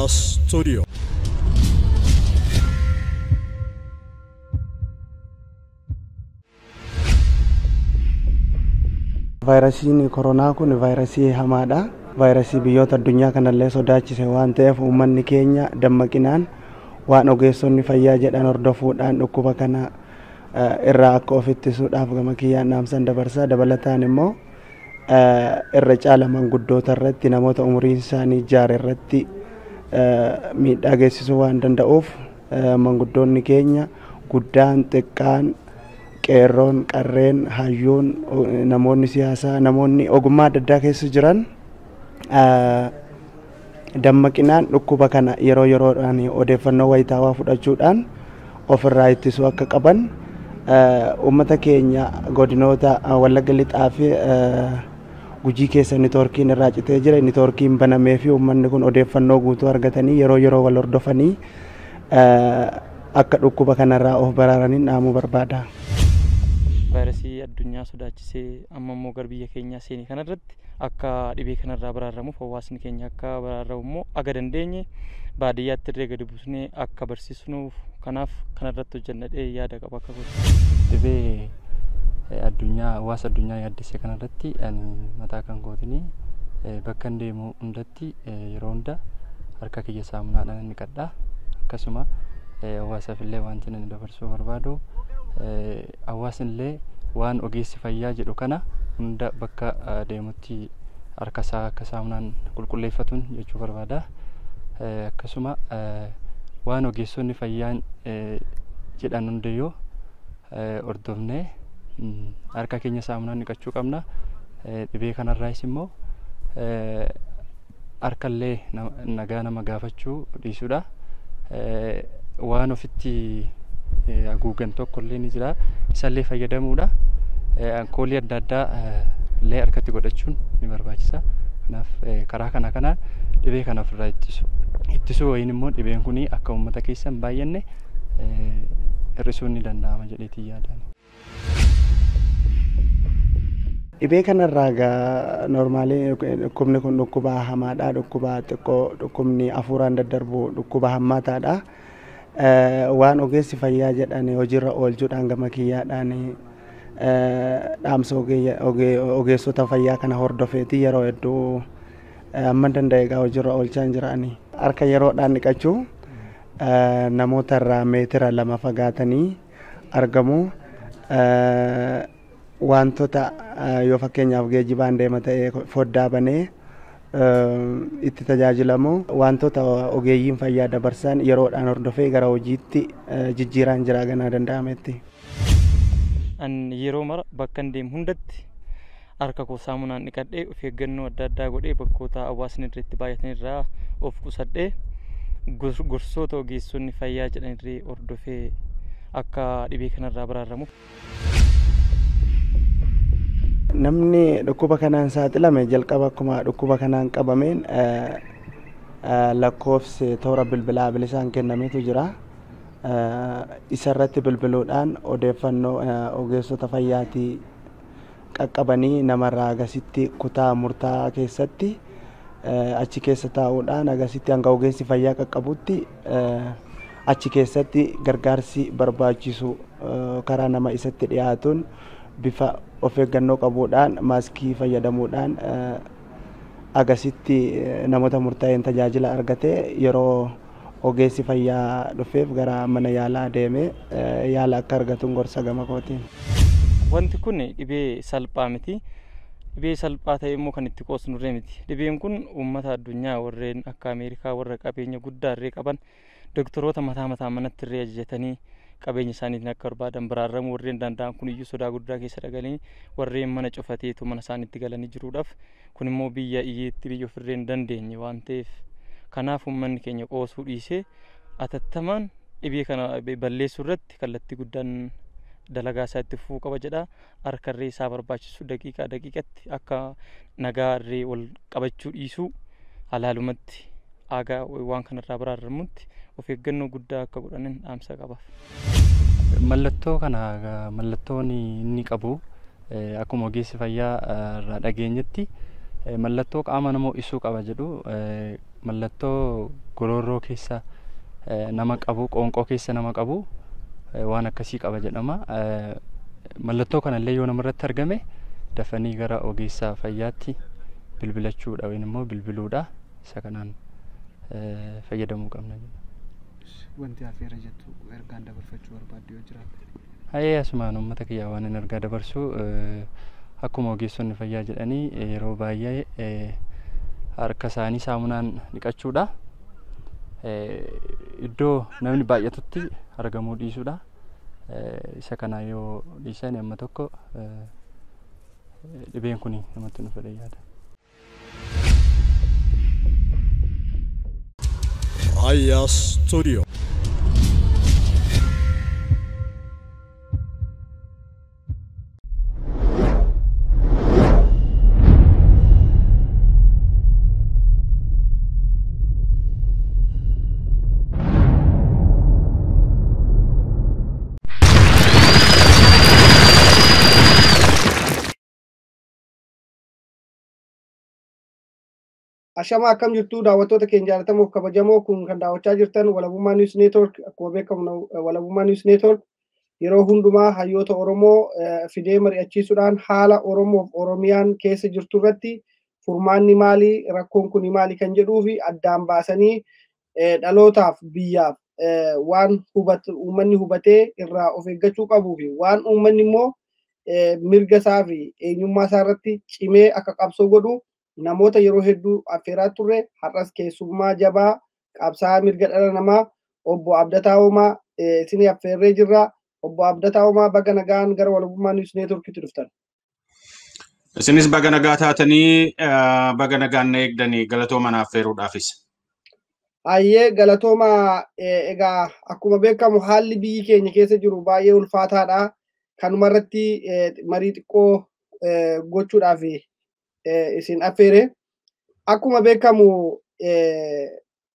Studio. Vaayirasiin koronaa kun vaayirasii hamaadha. Vaayirasii biyyoota addunyaa kanallee sodaachise waan ta'eef uummanni keenya dammaqinaan waan ogeessonni fayyaa jedhan hordofuudhaan dhukkuba kana irraa akka of ittisuudhaaf gama kiyyaan dhaamsan dabarsaa. Dabalataan immoo irra caala manguddoota irratti namoota umuriin isaanii jaare irratti miidhaa geessisuu waan danda'uuf manguddoonni keenya guddaan xiqqaan qeerroon qarreen hayyuun namoonni siyaasaa namoonni ogummaa adda addaa keessa jiran dammaqinaan dhukkuba kana yeroo yeroodhaan odeeffannoo wayitaawaa fudhachuudhaan ofirraa ittisuu akka qaban uummata keenya godinoota Wallagga Lixaa fi Gujii keessa neetwoorkiin irraa citee jira. Neetwoorkiin banamee fi uummanni kun odeeffannoo guutuu argatanii yeroo wal hordofanii akka dhukkuba kanarraa of baraaraniin dhaamuu barbaada. Vaayirasii addunyaa sodaachisee amma immoo gara biyya keenyaa seenii kanarratti akka dhibee kanarraa baraaramuuf hawaasni keenya akka baraaramu immoo aga dandeenye baadiyyaatti irree gadi buusnee akka barsiisnuuf kanaaf kanarratti hojjannadhee yaada qaba akka godhu. Dhibee addunyaa hawaasa addunyaa yaaddessee kanarratti ani mataa kan gootinii bakka hin deemu hundatti yeroo hunda harka kiyya saamunaadhaan dhiqadha. Akkasuma hawaasaaf illee wanti inni dabarsuu barbaadu hawaasni illee waan ogeessi fayyaa jedhu kana hunda bakka deemutti harka isaa akka saamunaan qulqulleeffatuun jechuu barbaada. Akkasuma waan ogeessonni fayyaan jedhan hundayyuu hordofnee harka keenya saamunaan dhiqachuu qabna. Dhibee kanarraas immoo harkallee nagaa nama gaafachuu dhiisuudha. Waan ofitti haguugan tokkollee ni jira, isallee fayyadamuudha. Alkoolii adda addaa illee harkatti godhachuun ni barbaachisa. Kanaaf karaa kanaan dhibee kana ofirraa ittisuu wayiin immoo dhibeen kun akka uummata keessa hin baay'anne hir'isuun ni danda'ama jedheetii yaadaan. Dhibee kanarraa normaalii dhukkubni kun dhukkuba hamaadha. Dhukkuba xiqqoo dhukkubni hafuuraan daddarbu dhukkuba hammaataadha. Waan ogeessi fayyaa jedhan hojiirra oolchuudhaan gama kiyyaadhaan dhaamsa ogeessota fayyaa kana hordofeetii yeroo hedduu amma danda'e hojiirra oolchaa jiranii. Harka yeroodhaan dhiqachuu, namoota irraa meetira 2 fagaatanii argamu. Wantoota yoo fakkeenyaaf geejjibaan deema ta'ee foddaa banee itti tajaajilamu, wantoota ogeeyyiin fayyaa dabarsan yeroodhaan hordofee gara hojiitti jijjiiraan jiraa ganaa danda'ametti. An yeroo mara bakka hin deemu hundatti harka koo saamunaan dhiqadhee of eeggannoo adda addaa godhee bakkoota hawaasni irratti baay'atan irraa of qusadhee gorsoota ogeessonni fayyaa jedhan irree hordofee akka dhibee kanarraa baraaramuuf. Namni dhukkuba kanaan saaxilame jalqaba akkuma dhukkuba kanaan qabameen lakkoofsi toora bilbilaa bilisaan kennametu jira. Isarratti bilbiluudhaan odeeffannoo ogeessota fayyaatii qaqqabanii namarraa agasitti kutaa murtaa'aa keessatti achi keessa taa'uudhaan agasitti hanga ogeessi fayyaa qaqqabutti achi keessatti gargaarsi barbaachisu karaa nama isatti dhiyaatuun bifa of eeggannoo qabuudhaan maaskii fayyadamuudhaan agasitti namoota murtaa'een tajaajila argatee yeroo ogeessi fayyaa dhufeef gara mana yaalaa deemee yaala akka argatuun gorsa gama kootiin. Wanti kun dhibee salphaa miti. Dhibee salphaa ta'e immoo kan itti qoosnurree miti. Dhibeen kun uummata addunyaa warreen akka Ameerikaa warra qabeenya guddaa irree qaban doktoroota mataa manatti irree ajajatanii qabeenya isaaniitiin akka barbaadan baraaramu warreen danda'an kun iyyuu sodaa guddaa keessa dhagalanii warreen mana cufateetu mana isaaniitti galanii jiruudhaaf kun immoo biyya iyyeetti biyya ofirree hin dandeenye waan ta'eef Kanaaf uummanni keenya qoosuu dhiisee atattamaan dhibee kana balleessuu irratti kallattii guddaan dalagaa isaa itti fufuu qaba jedha. Harkarree isaa barbaachisu daqiiqatti akka nagaarree wal qabachuu dhiisuu halaalumatti aagaa waan kanarraa baraaramutti of eeggannoo guddaa akka godhanin dhaamsa qaba. Mallattoo kana mallattoon inni qabu akkuma ogeessi fayyaa irraa dhageenyetti mallattoo qaama namaa ho'isuu qaba jedhu mallattoo gororroo keessa nama qabu qoonqoo keessa nama qabu waan akkasii qaba jedhama. Mallattoo kanallee yoo namarratti argame dafanii gara ogeessa fayyaatti bilbilachuudha yookiin immoo bilbiluudha. Isa kanaan fayyadamuu qabna jedha. Wanti afeera jettu ergaan dabarfachuu barbaaddu yoo jiraate? Hayyee asumaan uummata kiyyaa waan hin ergaa dabarsu akkuma ogeessonni fayyaa jedhanii yeroo baay'ee harka isaanii saamunaan dhiqachuudha. Iddoo namni baay'atutti argamuu dhiisuudha. Isa kana yoo dhiisan amma tokko dhibeen kun namatti nu fedhe yaada. Aya Studio. Ashama akkam jirtu daawwattoota keenya jaallatamoo kabajamoo kun kan daawwachaa jirtan Walabummaa News Network. Akkuma beekamu Walabummaa News Network yeroo hundumaa hayyoota Oromoo fidee mari'achiisuudhaan haala Oromoof Oromiyaan keessa jirtu irratti furmaanni maali, rakkoon kun maali kan jedhuu fi addaan baasanii dhalootaaf biyyaaf waan uummanni hubatee irraa of eeggachuu qabuu fi waan uummanni immoo mirga isaa fi eenyummaa isaa irratti cimee akka qabsoo godhu namoota yeroo hedduu affeeraa turre. Har'as keessummaa jabaa qabsaa'aa mirga dhala namaa obbo Abdataa Uumaa isinii affeerree jirra. Obbo Abdataa Uumaa baga nagaan gara Walabummaa News Networkitti dhuftan. Isinis baga nagaa taatanii baga nagaan na eegdanii galatooma affeeruudhaafis. Hayyee galatooma. Egaa akkuma beekamu haalli biyyi keenya keessa jiru baay'ee ulfaataadha. Kanuma irratti marii xiqqoo gochuudhaaf isin affeere. Akkuma beekamu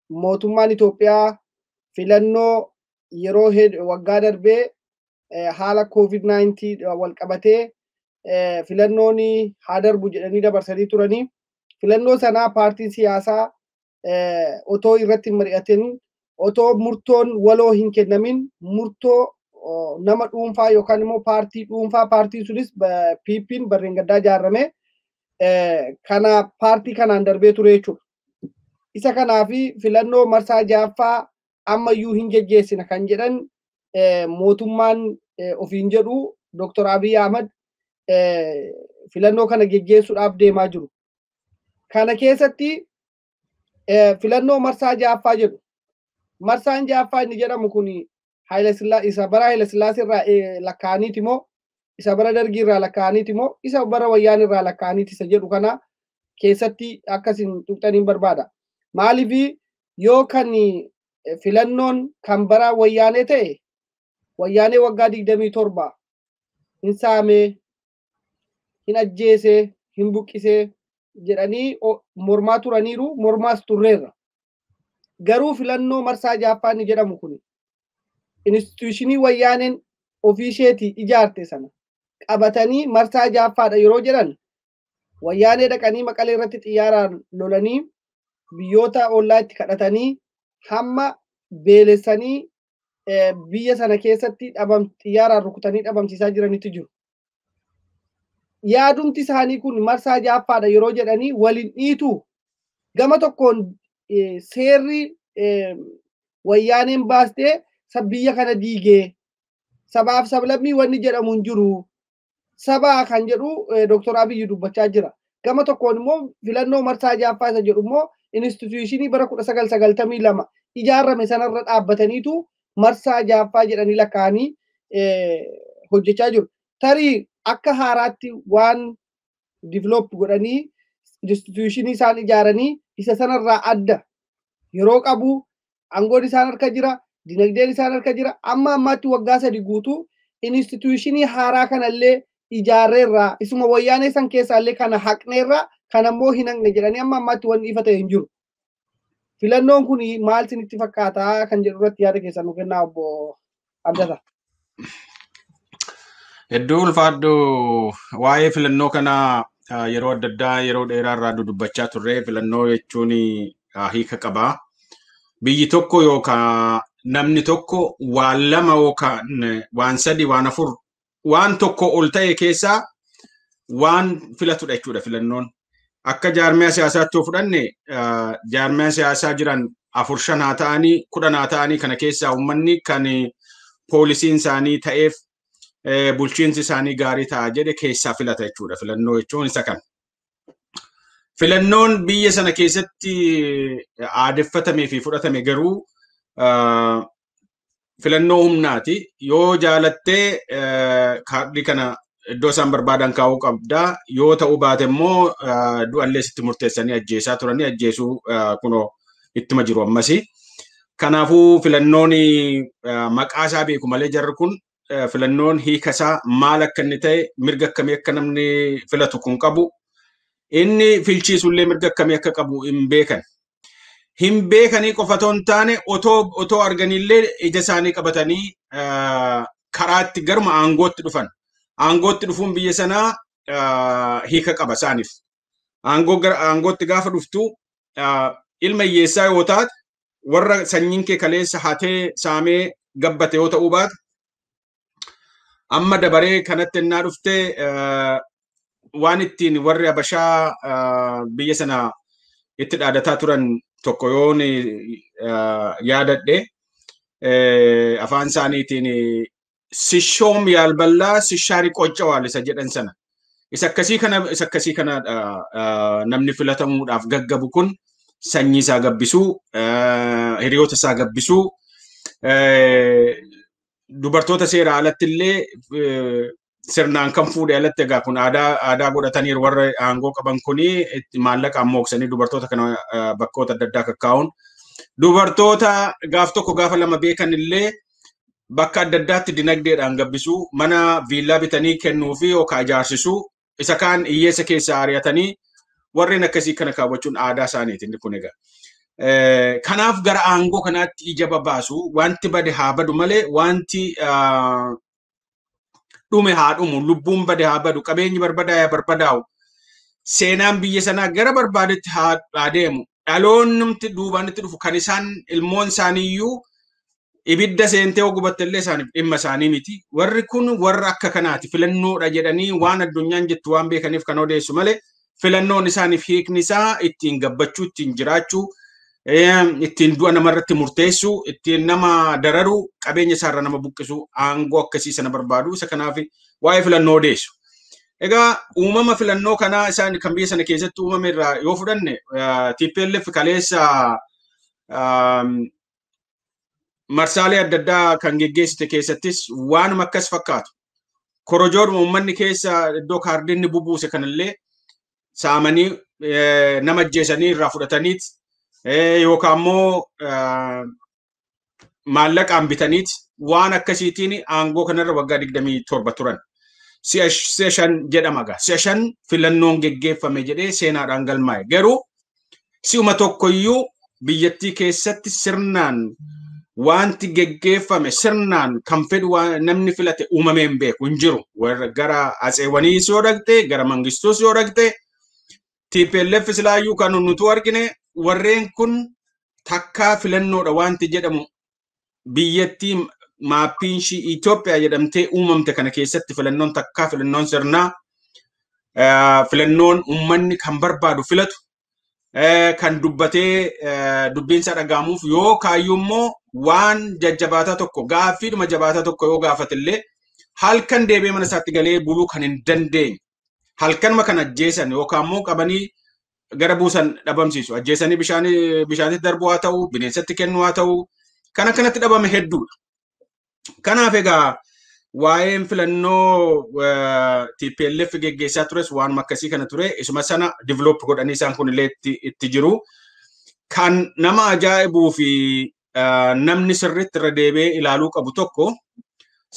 mootummaan Itoophiyaa filannoo yeroo waggaa darbee haala COVID-19 wal qabatee filannoon haa darbu jedhanii dabarsanii turanii. Filannoo sanaa paartiin siyaasaa otoo irratti hin mari'atin, otoo murtoon waloo hin kennamin, murtoo nama dhuunfaa yookaan immoo paartii dhuunfaa, paartiin sunis PP'n barreen gaddaa ijaarame kana paartii kanaan darbee ture jechuudha. Isa kanaafi filannoo marsaa jaaffaa ammayyuu hin geggeessina kan jedhan mootummaan ofiin jedhu Dr. Abiy Ahmad filannoo kana geggeessuudhaaf deemaa jiru. Kana keessatti filannoo marsaa jaaffaa jedhu. Marsaan jaaffaa inni jedhamu kun isa bara Haayile Sillaasee irraa lakkaa'aniiti moo isa bara Dargii irraa lakkaa'aniiti moo isa bara Wayyaanee irraa lakkaa'aniiti isa jedhu kana keessatti akkasiin tuqxaniin barbaada. Maaliif yoo kan filannoon kan bara Wayyaanee ta'e Wayyaanee waggaa 27 hin saamee, hin ajjeesee, hin buqqisee jedhanii mormaa turaniiru, mormaas turreerra. Garuu filannoo marsaa jaaffaa inni jedhamu kun instituushinii Wayyaaneen ofii isheetii ijaarte sana qabatanii marsaa jaaffaadha yeroo jedhan Wayyaanee dhaqanii Maqalee irratti xiyyaaraan lolanii biyyoota ollaa itti kadhatanii hamma beelessanii biyya sana keessatti xiyyaaraan rukutanii dhabamsiisaa jiranitti jiru. Yaadumti isaanii kun marsaa jaaffaadha yeroo jedhanii waliin dhiitu. Gama tokkoon seerri Wayyaaneen baastee biyya kana diigee sabaaf sablammii wanni jedhamu hin jiru. Sabaa kan jedhu Dr. Abiy dubbachaa jira. Gama tokkoon immoo filannoo marsaa jaaffaa isa jedhu immoo instituushinii bara 1992 ijaarame sanarra dhaabbataniitu marsaa jaaffaa jedhanii lakkaa'anii hojjechaa jiru. Tarii akka haaraatti waan develop godhanii instituushinii isaan ijaaranii isa sanarraa adda yeroo qabu aangoon isaan harka jira dinagdeen isaan harka jira amma ammaatti waggaa 3 guutuu instituushinii haaraa kanallee ijaarreerraa isuma wayyaanee san keessaallee kana haqneerraa kan ammoo hin haqne jedhanii amma ammaatti wanni ifa ta'e hin jiru. Filannoon kun maal isinitti fakkaata kan jedhu irratti yaada keessan nu kennaa obbo Abdata. Hedduu ulfaadhu waa'ee filannoo kana yeroo adda addaa yeroo dheeraa irraa dubbachaa turre filannoo jechuun hiika qaba. Biyyi tokko yookaan namni tokko waan lama yookaan waan sadi waan afur waan tokko ol ta'e keessaa waan filatudha jechuudha filannoon. Akka jaarmiyaa siyaasaatti yoo fudhanne jaarmiyaa siyaasaa jiran 4-5 haa ta'anii 10 haa ta'anii kana keessaa uummanni kan poolisiin isaanii ta'eef bulchiinsi isaanii gaarii ta'a jedhe keessaa filata jechuudha filannoo jechuun isa kan. Filannoon biyya sana keessatti aadeffatamee fi fudhatame garuu filannoo humnaati. Yoo jaalattee kaardii kana iddoo isaan barbaadan kaa'uu qabda. Yoo ta'uu baate immoo du'allee sitti murteessanii ajjeesaa turanii ajjeesuu kunoo ittuma jiru ammasi. Kanaafuu filannoon maqaa isaa beeku malee jarri kun filannoon hiika isaa maal akka inni ta'e mirga akkamii akka namni filatu kun qabu inni filchiisullee mirga akkamii akka qabu hin beekan. Hin beekanii qofa otoo hin taane otoo arganillee ija isaanii qabatanii karaatti garuma aangootti dhufan. Aangootti dhufuun biyya sanaa hiika qaba isaaniif. Aangootti gaafa dhuftu ilma hiyyeessaa yoo taate warra sanyiin kee kaleessa hatee saamee gabbate yoo ta'uu baate amma dabaree kanatti ennaa dhuftee waan ittiin warri Habashaa biyya sana itti dhaadataa turan tokko yoon yaadadhe afaan isaaniitiin sishoom yaalballaa sishaarii qoccawaa isa jedhan sana. Isa akkasii kana namni filatamuudhaaf gaggabu kun sanyii isaa gabbisuu, hiriyoota isaa gabbisuu, dubartoota seera alatti illee sirnaan kan fuudhe alatti egaa kun aadaa godhatanii warra aangoo qaban kuni maallaqaan mooksanii dubartoota kana bakkoota adda addaa kakkaa'uun dubartoota gaaf tokko gaafa lama beekan illee bakka adda addaatti dinagdeedhaan gabbisuu mana viillaa bitanii kennuu fi yookaan ijaarsisuu isa kaan hiyyeessa keessaa ari'atanii warreen akkasii kana kaawwachuun aadaa isaaniiti inni kun egaa. Kanaaf gara aangoo kanaatti ija babaasu wanti bade haa badu malee wanti dhume haa dhumu lubbuun bade haa badu qabeenyi barbadaa'u seenaan biyya sanaa gara barbaadetti haa deemu dhaloonnumti duubaanitti dhufu kan isaan ilmoon isaaniiyyuu ibidda seentee gubattellee isaaniif dhimma isaanii miti warri kun warra akka kanaati filannoodha jedhanii waan addunyaan jettu waan beekaniif kan odeessu malee filannoon isaaniif hiikni isaa ittiin gabbachuu ittiin jiraachuu ittiin du'a namarratti murteessu ittiin nama dararu qabeenya isaarra nama buqqisu aangoo akkasii sana barbaadu isa kanaaf waa'ee filannoo odeessu. Egaa uumama filannoo kanaa isaan kan biyya sana keessatti uumame irraa yoo fudhanne TPLF kaleessa marsaalee adda addaa kan geggeessite keessattis waanuma akkas fakkaatu. Korojoodhuma uummanni keessa iddoo kaardiin ni bubuuse kanallee saamanii nama ajjeesanii irraa fudhataniit yookaan immoo maallaqaan bitaniit waan akkasiitiin aangoo kanarra waggaa 27 turan. Si'a 5 jedhama gaa. Si'a 5 filannoon geggeeffame jedhee seenaadhaan galmaa'e. Garuu si'uma tokkoyyuu biyyattii keessatti sirnaan wanti geggeeffame sirnaan kan fedhu namni filate uumamee hin beeku hin jiru. Gara atseewwaniis yoo dhaqxe gara mangistuus yoo dhaqxe TPLF silaayyuu kan nuti argine warreen kun takkaa filannoodha wanti jedhamu biyyattii maappiin ishii Itoophiyaa jedhamtee uumamte kana keessatti filannoon takkaa filannoon sirnaa filannoon uummanni kan barbaadu filatu kan dubbatee dubbiinsa dhagaamuuf yoo kaayyuu immoo waan jajjabaataa tokko gaaffiidhuma jabaataa tokko yoo gaafatillee halkan deebi'ee mana isaatti galee buluu kan hin dandeenye halkanuma kan ajjeesan yookaan immoo qabanii gara buusan dhabamsiisu ajjeesanii bishaanitti darbuu haa ta'u bineensatti kennuu haa ta'u kana kanatti dhabame hedduudha. Kanaaf egaa waa'een filannoo TPLF geggeessaa tures waanuma akkasii kana ture isuma sana develop godhanii isaan kun illee itti jiru. kan nama ajaa'ibuu fi namni sirriitti irra deebi'ee ilaaluu qabu tokko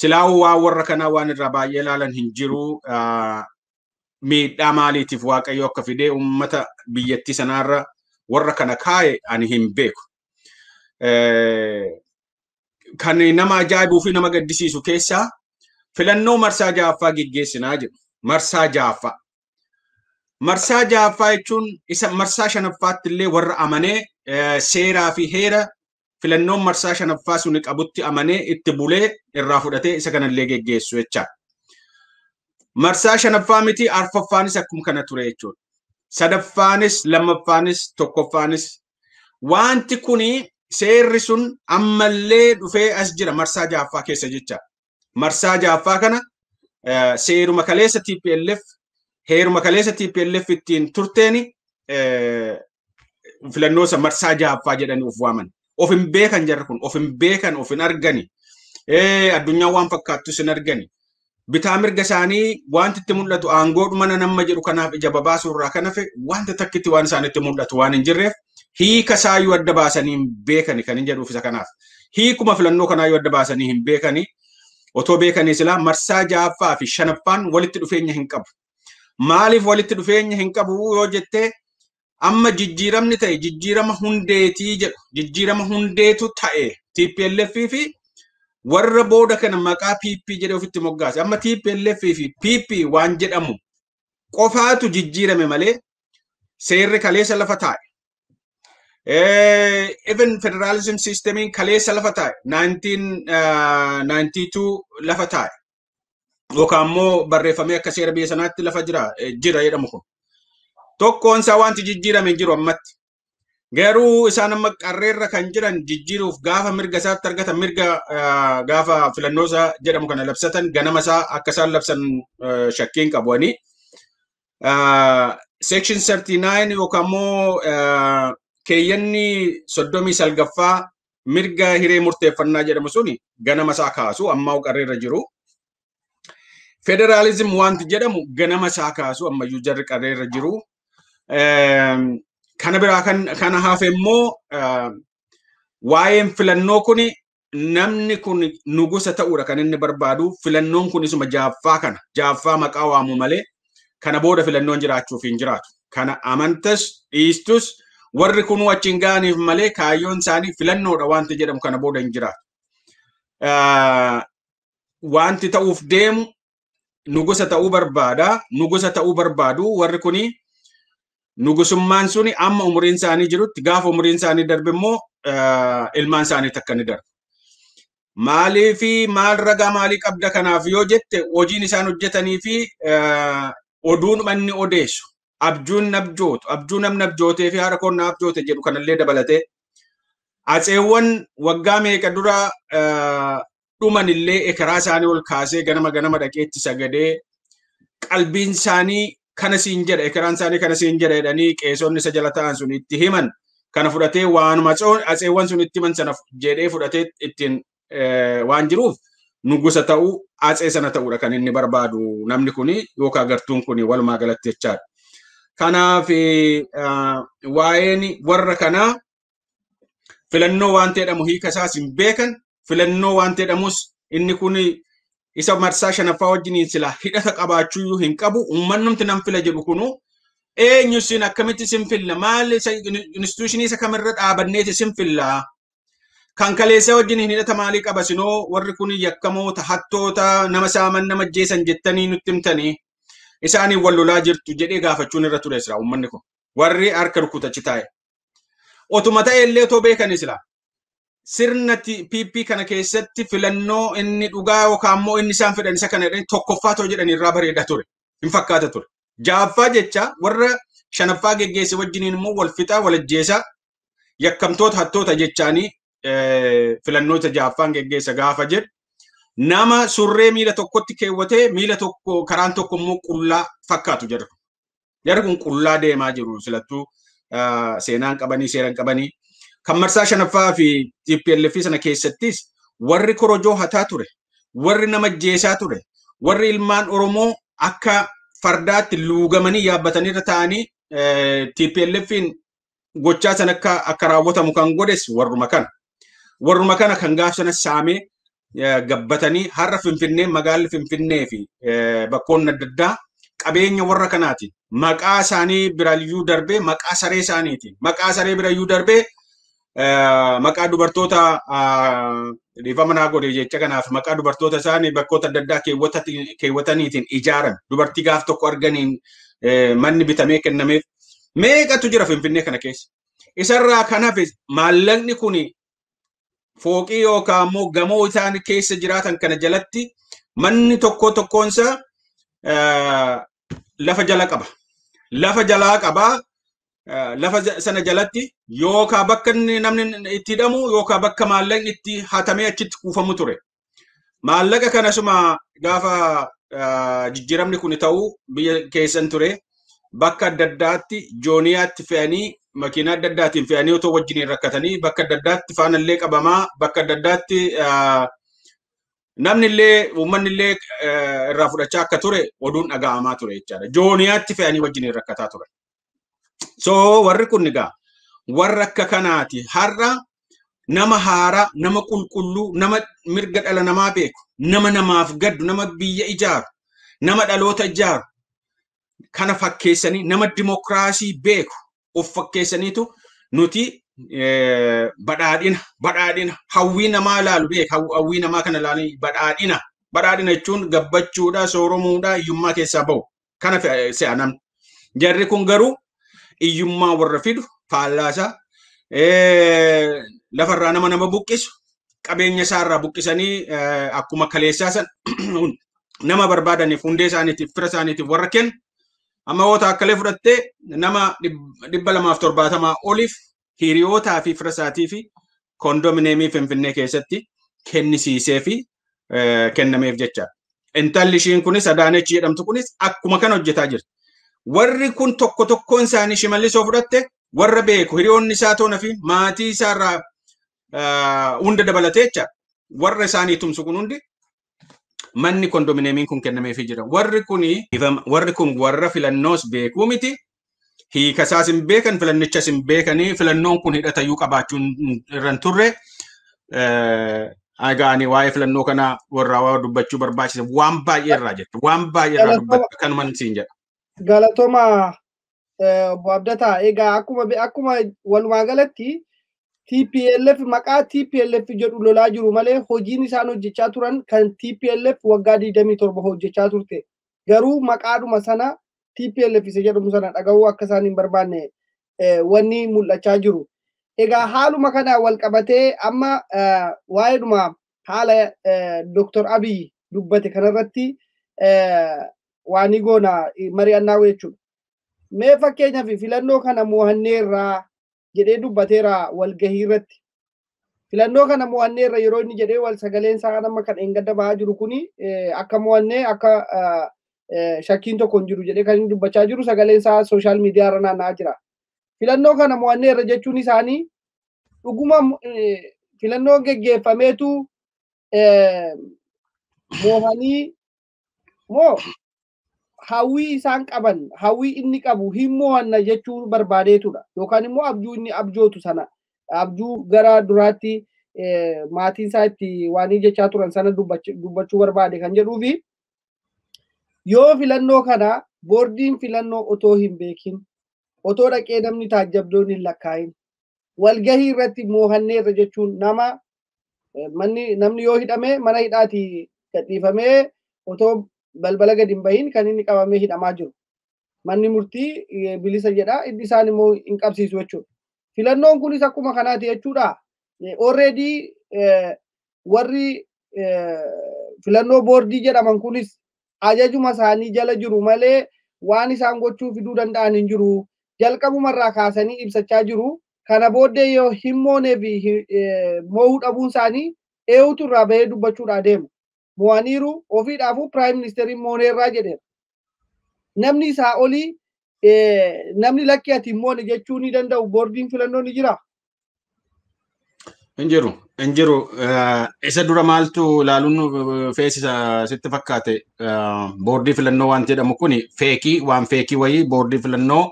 silaa waa warra kanaa waan irraa baay'ee ilaalan hin jiru miidhaa maaliitiif Waaqayyo akka fidee uummata biyyattii sanaarra warra kana kaa'e ani hin beeku. Kan nama ajaa'ibuu fi nama gaddisiisu keessaa filannoo marsaa ja'affaa geggeessinaa jedhu. Marsaa ja'affaa. Marsaa ja'affaa jechuun isa marsaa shanaffaatti illee warra amanee seeraa fi heera filannoon marsaa shanaffaa suni qabutti amanee itti bulee irraa fudhatee isa kanallee geggeessu jecha. Marsaa shanaffaa miti arfaffaanis akkuma kana ture jechuudha. Sadaffaanis lammaffaanis tokkoffaanis wanti kuni seerri sun ammallee dhufee as jira marsaa ja'affaa keessa jecha. Marsaa ja'affaa kana seeruma kaleessa TPLF heeruma kaleessa TPLF ittiin turteeni filannoo isa marsaa ja'affaa jedhanii of waaman. Of hin beekan jarri kun of hin beekan of hin argani. Addunyaan waan fakkaattu sin argani. Bitaa mirga isaanii wanti itti mul'atu aangoodhuma nama jedhu kanaaf ija babaasuu irraa kan hafe wanta takkitti waan isaanitti mul'atu waan hin jirreef hiika isaayyuu adda baasanii hin beekani kan hin jedhuuf isa kanaaf. Hiikuma filannoo kanaayyuu adda baasanii hin beekani. Otoo beekanii silaa marsaa ja'affaa fi shanaffaan walitti dhufeenya hin qabu. Maaliif walitti dhufeenya hin qabu yoo jettee amma jijjiiramni ta'e jijjiirama hundeetii jedhu jijjiirama hundeetu ta'e TPLF fi warra booda kana maqaa PP jedhee ofitti moggaase. Amma TPLF fi PP waan jedhamu qofaatu jijjiirame malee seerri kaleessa lafa taa'e. Even federalism systemiin kaleessa lafa taa'e 1992 lafa taa'e. Yookaan immoo barreeffamee akka seera biyya sanaatti lafa jira jedhamu kun. Tokkoon isaa wanti jijjiirame jiru ammatti. Garuu isaan amma qarreerra kan jiran jijjiiruuf gaafa mirga isaatti argatan mirga gaafa filannoo isaa jedhamu kana labsatan ganama isaa akka isaan labsan shakkiin qabuani. Section 39 yookaan immoo keeyyanni 39ffaa mirga hiree murteeffannaa jedhamu suni ganama isaa kaasu amma qarreerra jiru. Federalism wanti jedhamu ganama isaa kaasu ammayyuu jarri qarreerra jiru. Kana biraa kana hafe immoo waa'een filannoo kuni namni kun nugusa ta'uudha kan inni barbaadu filannoon kun isuma ja'affaa maqaa waamu malee kana booda filannoon jiraachuuf hin jiraatu. Kana amantas dhiistus warri kun achiin ga'aniif malee kaayyoon isaanii filannoodha wanti jedhamu kana booda hin jiraatu. Wanti ta'uuf deemu nugusa ta'uu barbaada. Nugusa ta'uu barbaadu warri kuni nugusummaan suni amma umuriin isaanii jirutti gaafa umuriin isaanii darbe immoo ilmaan isaanii takka ni darba. Maalii fi maal ragaa maalii qabda kanaaf yoo jette hojiin isaan hojjetanii fi oduun manni odeessu abjuun nabjootu abjuu namni abjootee fi haadha koon abjoote jedhu kanallee dabalatee atseewwan waggaa meeqa dura dhuman illee ekeraa isaanii ol kaasee ganama dhaqeetti sagadee qalbiin isaanii kana siin jedha ekeraan isaanii kana siin jedha jedhanii qeesonni isa jala ta'an sun itti himan kana fudhatee waanuma atseewwan sun itti himan sana jedhee fudhatee ittiin waan jiruuf nugusa ta'uu atsee sana ta'uudha kan inni barbaadu namni kuni yookaan gartuun kuni walumaa galatti jechaadha. Kanaaf waa'een warra kanaa filannoo waan jedhamu hiika isaas hin beekan filannoo waan jedhamus inni kuni isa marsaa shanaffaa wajjiniin sila hidhata qabaachuu hin qabu ummannumti nam fila jedhu kunu eenyu sin akkamitti sin filla maal institutionii isa kamirra dhaabanneeti sin filla kan kaleessa wajjiniin hidhata maalii qaba sinoo warri kun yakkamoota hattoota nama saaman nama jeesan jettanii nutti himtanii isaanii wal lolaa jirtu jedhee gaafachuun irra ture sira ummanni kun warri harka rukutachi taa'e otuma ta'e illee otoo beekan isla sirna PP kana keessatti filannoo inni dhugaa yookaan immoo inni isaan fedhan isa kana tokkoffaa too jedhanii irraa bareedaa ture hin fakkaata ture. Ja'affaa jecha warra shanaffaa geggeesse wajjiniin immoo wal fixaa wal ajjeesaa yakkamtoota hattoota jechaanii filannoota ja'affaan geggeessa gaafa jedhu nama surree miila tokkotti keewwatee miila tokko karaan tokko immoo qullaa fakkaatu jedhu. Jarri kun qullaa deemaa jiru silattuu seenaan qabanii seeran qabanii. Kan marsaa shanaffaa fi TPLF sana keessattis warri korojoo hataa ture, warri nama jeesaa ture, warri ilmaan Oromoo akka fardaatti luugamanii yaabbatanii irra ta'anii TPLFin gochaa sana akka raawwatamu kan godhes warruma kana. Warruma kana kan gaaf sana saamee gabbatanii har'a Finfinnee magaalli Finfinnee fi bakkoonni adda addaa qabeenya warra kanaati. Maqaa isaanii birayyuu darbee maqaa saree isaaniiti. Maqaa saree birayyuu darbee maqaa dubartoota dhiifama naa godhe jecha kanaaf maqaa dubartoota isaanii bakkoota adda addaa keewwataniitiin ijaaran dubartii gaaf tokko arganiin manni bitamee kennameef meeqatu jira Finfinnee kana keessa. Isarraa kan hafe maallaqni kun fooqii yookaan immoo gamoo isaan keessa jiraatan kana jalatti manni tokkoonsa lafa jala qaba. Lafa jalaa qabaa. Lafa sana jalatti yookaan bakka namni itti hidhamu yookaan bakka maallaqni itti hatamee achitti kuufamu ture. Maallaqa kanasuma gaafa jijjiiramni kun ta'uu biyya keessan ture bakka adda addaatti jooniyaatti fe'anii makiinaa adda addaatiin fe'anii otoo wajjiniin rakkatanii bakka adda addaatti faanallee qabamaa bakka adda addaatti namni illee uummanni illee irraa fudhachaa akka ture oduun dhaga'amaa ture jechaadha. Jooniyaatti fe'anii wajjiniin rakkataa ture. So warri kun egaa warra akka kanaati har'a nama haaraa nama qulqulluu nama mirga dhala namaa beeku nama namaaf gaddu nama biyya ijaaru nama dhaloota ijaaru kana fakkeessanii nama dimokiraasii beeku of fakkeessaniitu nuti badhaadhina hawwii namaa ilaalu beeku hawwii namaa kana ilaalanii badhaadhina jechuun gabbachuudha sooromuudha hiyyummaa keessaa bahu kana se'a namni jarri kun garuu iyyummaa warra fidu faallaasaa lafarraa nama buqqisu qabeenya isaarraa buqqisanii akkuma kaleessaa san nama barbaadaniif hundee isaaniitiif fira isaaniitiif warra kennu amma woota akkalee fudhattee nama 270 oliif hiriyootaa fi fira isaatii fi kondominiyeemii Finfinnee keessatti kennisiisee fi kennameef jecha. Intalli ishiin kunis Adaanechi jedhamtu kunis akkuma kana hojjetaa jirti. Warri kun tokkoon isaanii Shimallisoo fudhatte warra beeku hiriyoonni isaa toona fi maatii isaarraa hunda dabalatee jecha warra isaanii tumsu kun hundi manni kondominiyeemiin kun kennameefii jira. Warri kun warra filannoos beekuu miti. Hiikasaas hin beekan filannichas hin beekanii filannoon kun hidhatayyuu qabaachuun irra hin turre. Agaani waa'ee filannoo kana warra waa dubbachuu barbaachisa waan baay'ee irraa jettu waan baay'ee irraa dubbatu kanuman siin jedha. Galatoma obbo Abdataa egaa akkuma walumaa galatti TPLF maqaa TPLF jedhu lolaa jiru malee hojiin isaan hojjechaa turan kan TPLF waggaa 27 hojjechaa turte garuu maqaadhuma sana TPLF isa jedhamu sana dhaga'uu akka isaan hin barbaanne wanni mul'achaa jiru. Egaa haaluma kana wal qabatee amma waa'eedhuma haala Dr. Abiy dubbate kanarratti waani goona mari'annaa jechuudha. Mee fakkeenyaaf filannoo kana mo'anneerraa jedhee dubbateera walgahii irratti. Filannoo kana mo'anneerra yeroo inni jedhee wal sagaleen isaa nama kan engadda bahaa jiru kuni akka mo'annee akka shakkiin tokko hin jiru jedhee kan inni dubbachaa jiru sagaleen isaa sooshaal miidiyaa irra naanna'aa jira. Filannoo kana mo'anneerra jechuun isaanii dhuguma filannoo geggeeffameetu mo'anii moo hawwii isaan qaban hawwii inni qabu hin mo'anna jechuu barbaadeetudha yookaan immoo abjuu inni abjootu sana abjuu gara duraatti maatiin isaa itti waan jechaa turan sana dubbachuu barbaade kan jedhuufi yoo filannoo kana boordiin filannoo otoo hin beekin otoo dhaqee namni taajjabdoon hin lakkaa'in walgahii irratti mo'anneerra jechuun namni yoo hidhame mana hidhaati gadhiifamee otoo balbala gadi hin bahin kan inni qabamee hidhamaa jiru. Manni murtii bilisa jedha inni isaan immoo hin qabsiisu jechuudha. Filannoon kunis akkuma kanaati jechuudha. Already warri filannoo boordii jedhaman kunis ajajuma isaanii jala jiru malee waan isaan gochuu fiduu danda'an hin jiru. Jalqabumarraa kaasanii ibsachaa jiru. Kana booddee yoo hin moonee fi mo'uu dhabuun isaanii eenyutu irraa bahee dubbachuudhaa deemu. Mo'aniiru ofiidhaafuu Prime Ministeriin mooneerraa jedheera. Namni isaa olii namni lakkii ati moone jechuu ni danda'u boordiin filannoo ni jira. Hin jiru. Isa dura maaltu ilaaluun feesisa sitti fakkaate boordii filannoo waan jedhamu kuni waan feekii wayii boordii filannoo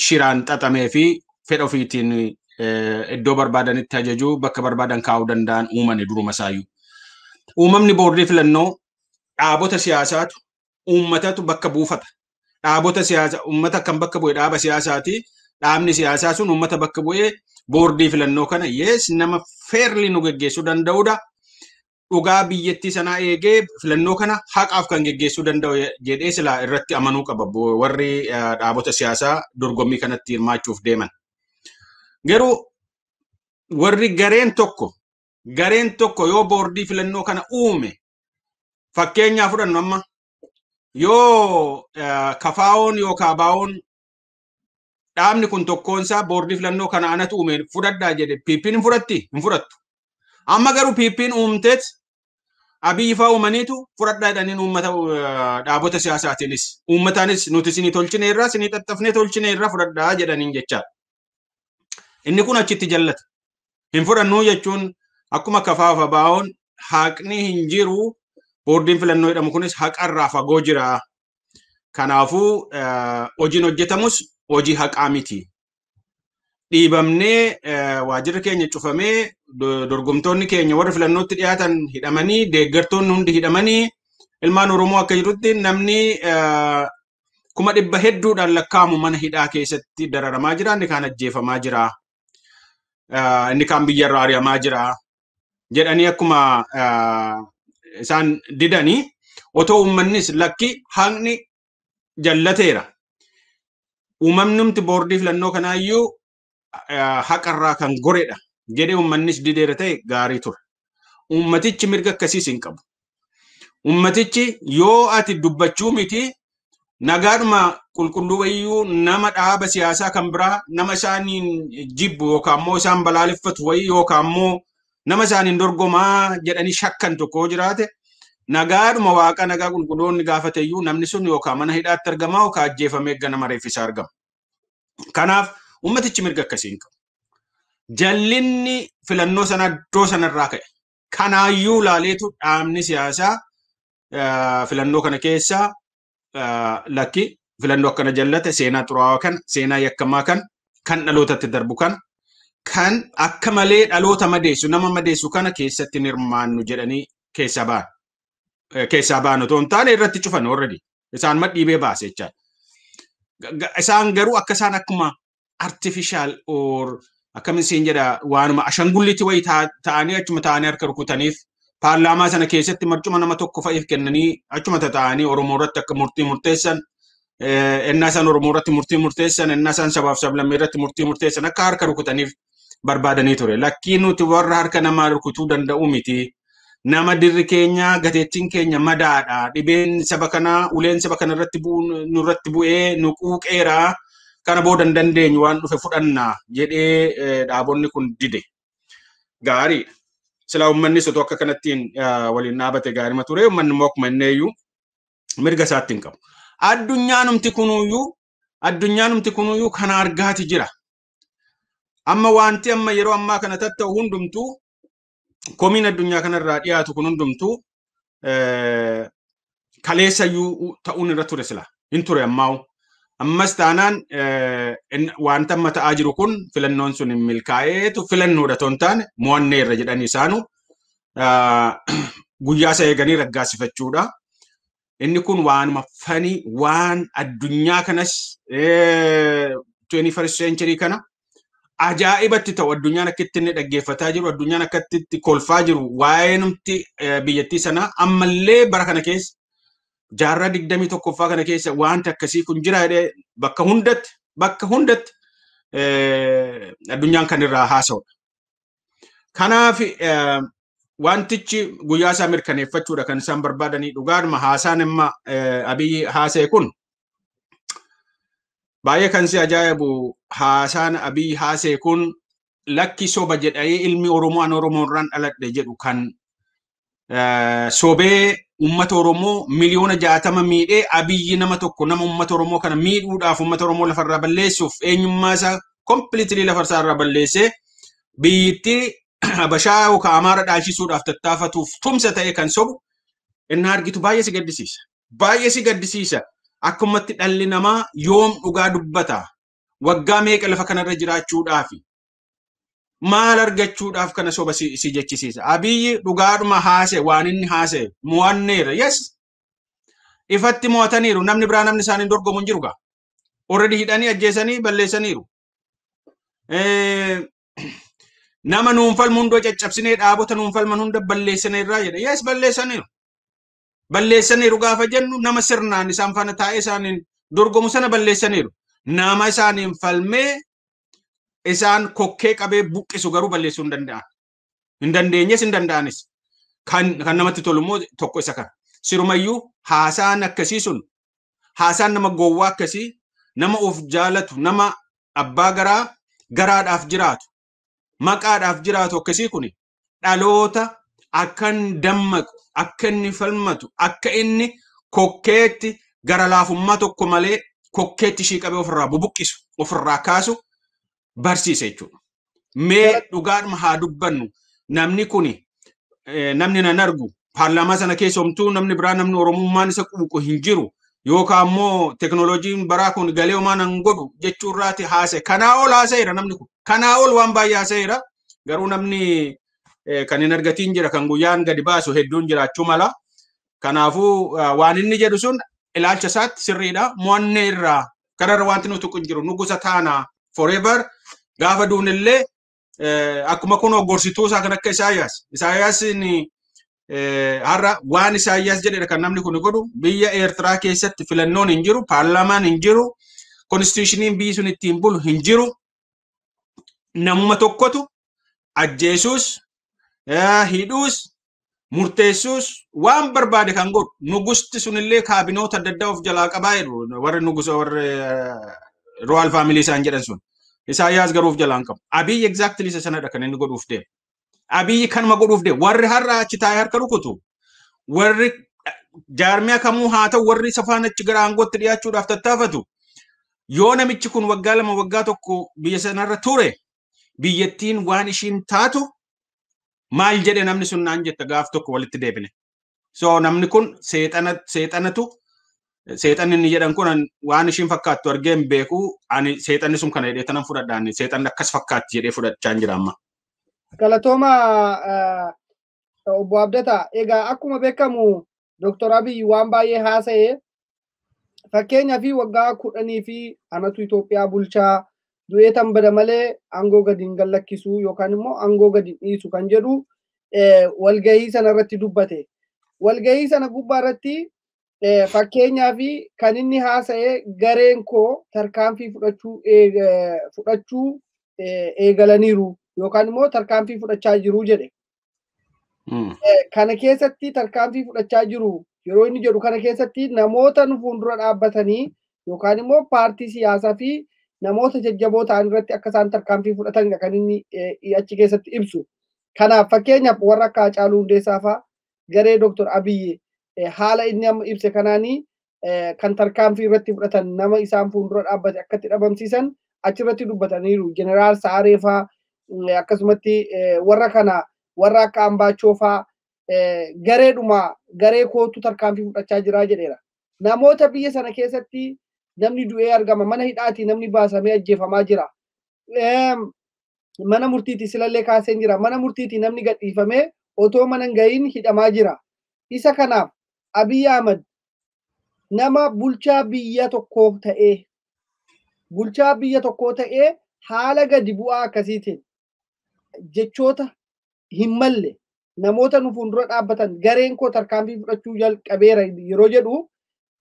shiraan xaxamee fi fedha ofiitiin iddoo barbaadanitti ajajuu bakka barbaadan kaa'uu danda'an uumame duruma isaayyuu. Uumamni boordii filannoo dhaabota siyaasaatu uummatatu bakka buufata. Dhaabota siyaasaa uummata kan bakka bu'e dhaaba siyaasaati. Dhaabni siyaasaa sun uummata bakka bu'ee boordii filannoo kana yes nama fairly nu geggeessuu danda'udha. Dhugaa biyyattii sanaa eegee filannoo kana haqaaf kan geggeessuu danda'u jedhee silaa irratti amanuu qaba warri dhaabota siyaasaa dorgommii kanatti hirmaachuuf deeman. Garuu warri gareen tokko yoo boordii filannoo kana uume fakkeenyaa fudhannu amma yoo kafaa'oon yoo kaabaa'oon dhaabni kun tokkoonsaa boordii filannoo kana anatu uume fudhadhaa jedhe PP'n hin fudhattu. Amma garuu PP'n uumteet Abiy faa uumaniitu fudhadhaa jedhaniin uummata dhaabota siyaasaatiinis uummataanis nuti isinii tolchineerraa isinii xaxxafnee tolchineerraa fudhadhaa jedhaniin jechaadha. Inni kun achitti jallata. Hin fudhannuu jechuun akkuma kafaa'oo fi baa'oon haqni hin jiru boordiin filannoo jedhamu kunis haqarraa fagoo jira. Kanaafuu hojiin hojjetamus hojii haqaa miti. Dhiibamnee waajjirri keenya cufamee dorgomtoonni keenya warra filannootti dhiyaatan hidhamanii deeggartoonni hundi hidhamanii ilmaan Oromoo akka jirutti namni 100,000 hedduudhaan lakkaa'amu mana hidhaa keessatti dararamaa jira. Inni kaan ajjeefamaa jira. Inni kaan biyyarraa ari'amaa jira. Jedhanii akkuma isaan didanii otoo uummannis lakki haqni jallateera. Uumamnumti boordii filannoo kanaayyuu haqarraa kan goredha jedhee uummannis dideera ta'e gaarii ture. Uummatichi mirga akkasiis hin qabu. Uummatichi yoo ati dubbachuu miti nagaadhuma qulqulluu wayyuu nama dhaaba siyaasaa kan biraa nama isaaniin jibbu yookaan immoo isaan balaaleffatu wayii yookaan immoo nama isaaniin dorgomaa jedhanii shakkan tokko jiraate nagaadhuma waaqa nagaa qulqulloonni gaafateyyuu namni sun yookaan mana hidhaatti argamaa yookaan ajjeefamee ganama reeffisaa argama. Kanaaf ummatichi mirga akkasii hin qabu. Jallinni filannoo sana iddoo sanarraa ka'e. Kanaayyuu laaleetu dhaabni siyaasaa filannoo kana keessaa lakki filannoo akkana jallate seenaa xuraawaa kan seenaa yakkamaa kan dhalootatti darbu kan akka malee dhaloota madeessu nama madeessu kana keessatti hirmaannu jedhanii keessaa ba'an. Keessaa ba'an otoo hin taane irratti cufan already. Isaan madhiibee baase jechaadha. Isaan garuu akka isaan akkuma artificial or akkamiin jedha waanuma ashangullitti wayii ta'anii achuma ta'anii harka rukutaniif paarlaamaa sana keessatti marcuma nama tokko fa'iif kennanii achuma ta'anii Oromoo irratti akka murtii murteessan ennaa isaan Oromoo irratti murtii murteessan ennaa isaan sabaaf sablammii irratti murtii murteessan akka harka rukutaniif barbaadanii ture. Lakkii nuti warra harka namaa rukutuu danda'u miti. Nama dirri keenya gateettiin keenya madaadha. Dhibeen saba kanaa uleen saba kana irratti nurratti bu'ee nu quuqeera. Kana booda hin dandeenyu waan dhufe fudhannaa jedhee dhaabonni kun dide. Gaariidha. Silaa uummannis otoo akka kanattiin waliin dhaabate gaarima ture. Uummanni immoo akkuma inni iyyuu mirga isaatti hin qabu. Addunyaanumti kunuyyuu kana argaati jira. Amma wanti amma yeroo ammaa kana tatta'u hundumtuu komiin addunyaa kanarraa dhiyaatu kun hundumtuu kaleessayyuu ta'uun irra ture sila hin ture ammaa'u. Ammas taanaan wanta amma ta'aa jiru kun filannoon sun hin milkaa'eetu filannoodha otoo hin taane mo'annee irra jedhanii isaanu guyyaa isa eeganii raggaasifachuudha. Inni kun waanuma fanii waan addunyaa kanas 21st century kana ajaa'ibatti ta'u addunyaan akka itti inni dhaggeeffataa jiru addunyaan akka itti kolfaa jiru waa'ee numti biyyattii sanaa ammallee bara kana keessa jaarraa 21ffaa kana keessa wanta akkasii kun jira jedhee bakka hundatti addunyaan kan irraa haasa'udha. Kanaaf wantichi guyyaa isaa mirkaneeffachuudha kan isaan barbaadanii dhugaadhuma haasaan amma Abiyyi haasa'e kun baay'ee kan si ajaa'ibu haasaan Abiyyi haasa'e kun lakki soba jedhee ilmi Oromoo an Oromoo irraan dhaladhe jedhu kan sobee ummata Oromoo miliyoona 60 miidhee Abiyyi nama tokko nama ummata Oromoo kana miidhuudhaaf ummata Oromoo lafarraa balleessuuf eenyummaa isaa completely lafarraa balleessee biyyittii Habashaa yookaan Amaara dhaashisuudhaaf tattaafatuuf tumsa ta'e kan sobu inni argitu baay'ee si gaddisiisa. Baay'ee si gaddisiisa. Akkumatti dhalli namaa yoom dhugaa dubbata. waggaa meeqa lafa kanarra jiraachuudhaaf maal argachuudhaaf kana soba si jechisiisa. Abiyyi dhugaadhuma haase waan inni haase mo'anneera. Yes. Ifatti mo'ataniiru. Namni biraa namni isaanii dorgomu hin jiru gaa. Already hidhanii ajjeesanii balleessaniiru. Nama nuunfalmu hundoo caccabsinee dhaabota nuunfalman hunda balleessaneerraa jedha. Yes, balleessaniiru. Balleessaniiru gaafa jennu nama sirnaan isaan faana taa'ee isaaniin dorgomu sana balleessaniiru. Nama isaaniin falmee isaan kokkee qabee buqqisu garuu balleessuu hin danda'an. Hin dandeenyes hin danda'anis. Kan namatti tolu immoo tokko isa kana. Sirumayyuu haasaan akkasii sun haasaan nama gowwaa akkasii nama of jaalatu nama abbaa garaadhaaf jiraatu maqaadhaaf jiraatu akkasii kuni dhaloota akka inni dammaqu akka inni falmatu akka inni kokkeetti gara laafummaa tokko malee kokkeetti ishii qabee ofirraa bubuqqisu ofirraa kaasu barsiisa jechuudha. Mee dhugaadhuma haa dubbannu namni kuni namni nan argu paarlaamaa sana keessa homtuu namni biraa namni oromummaan isa quuqu hin jiru yookaan immoo teknooloojiin baraa kun galee homaa nan godhu jechuurraati haase. Kanaa ol haaseera namni kun. Kanaa ol waan baay'ee haaseera. Garuu namni kan hin argatiin jira kan guyyaan gadi baasu hedduun jiraachuu mala. Kanaafuu waan inni jedhu sun ilaalcha isaatti sirriidha. Mo'annee irraa kanarra wanti nuti tuqu hin jiru. Nugusa taana forever gaafa duunillee akkuma kun gorsituu isaa kan akka Isaayyaas. Isaayyaasiin har'a waan Isaayyaas jedhedha kan namni kun godhu biyya Eertiraa keessatti filannoon hin jiru, paarlaamaan hin jiru, konstitushiniin biyyi sun ittiin bulu hin jiru. Namuma tokkotu ajjeesuus, hidhuus, murteessuus waan barbaade kan godhu. Nugusti sunillee kaabinoota adda addaa of jalaa qabaa jiru. Warri nugusa warri royal family isaan jedhan sun. Isaayyaas garuu of jalaan qabu. Abiyyi exactly isa sanadha kan inni godhuuf deemu. Abiyyi kanuma godhuuf deemu. Warri har'a achi taa'ee harka rukutu. Warri jaarmiyaa kamuu haa ta'u warri safaan achi gara aangootti dhiyaachuudhaaf tattaafatu. Yoo namichi kun waggaa lama waggaa tokko biyya sanarra ture biyyattiin waan ishiin taatu maal jedhe namni sun naan jetta gaaf tokko walitti deebine. So namni kun seexanatu seexanni inni jedhan kun waan ishiin fakkaattu argee hin beeku ani seexanni sun kana jedhee tanan fudhadhaan seexanni akkas fakkaatti jedhee fudhachaa hin jira amma. Galatooma obbo Abdataa egaa akkuma beekamu Dr. Abiy waan baay'ee haasa'ee fakkeenyaa fi waggaa 10 fi anatu Itoophiyaa bulchaa du'ee tan bada malee aangoo gadi hin gallakkisu yookaan immoo aangoo gadi dhiisu kan jedhu walgahii sana irratti dubbate. Walgahii sana gubbaa irratti fakkeenyaa fi kan inni haasa'ee gareen koo tarkaanfii fudhachuu eegalaniiru yookaan immoo tarkaanfii fudhachaa jiru jedhe. Kana keessatti tarkaanfii fudhachaa jiru yeroo inni jedhu kana keessatti namoota nu fuuldura dhaabbatanii yookaan immoo paartii siyaasaa fi namoota jajjaboo ta'an irratti akka isaan tarkaanfii fudhatanidha kan inni achi keessatti ibsu. Kanaaf fakkeenyaaf warra akka Haacaaluu Hundeessaa fa'aa garee Dr. Abiy haala inni amma ibse kanaanii kan tarkaanfii irratti fudhatan nama isaan fuuldura dhaabbate akkatti dhabamsiisan achirratti dubbataniiru. Jeneraal Saaree fa'aa akkasumatti warra kana warra akka Ambaachoo fa'aa garee kootu tarkaanfii fudhachaa jira jedheera. Namoota biyya sana keessatti namni du'ee argama. Mana hidhaatii namni baasamee ajjeefamaa jira. Mana murtiitii silallee kaaseen jira. Mana murtiitii namni gadhiifamee otoo mana hin gahiin hidhamaa jira. Isa kanaaf Abiy Ahmed nama bulchaa biyya tokkoo ta'ee haala gadi bu'aa akkasiitiin jechoota hin malle namoota nu fuuldura dhaabbatan gareen koo tarkaanfii fudhachuu jalqabeera yeroo jedhu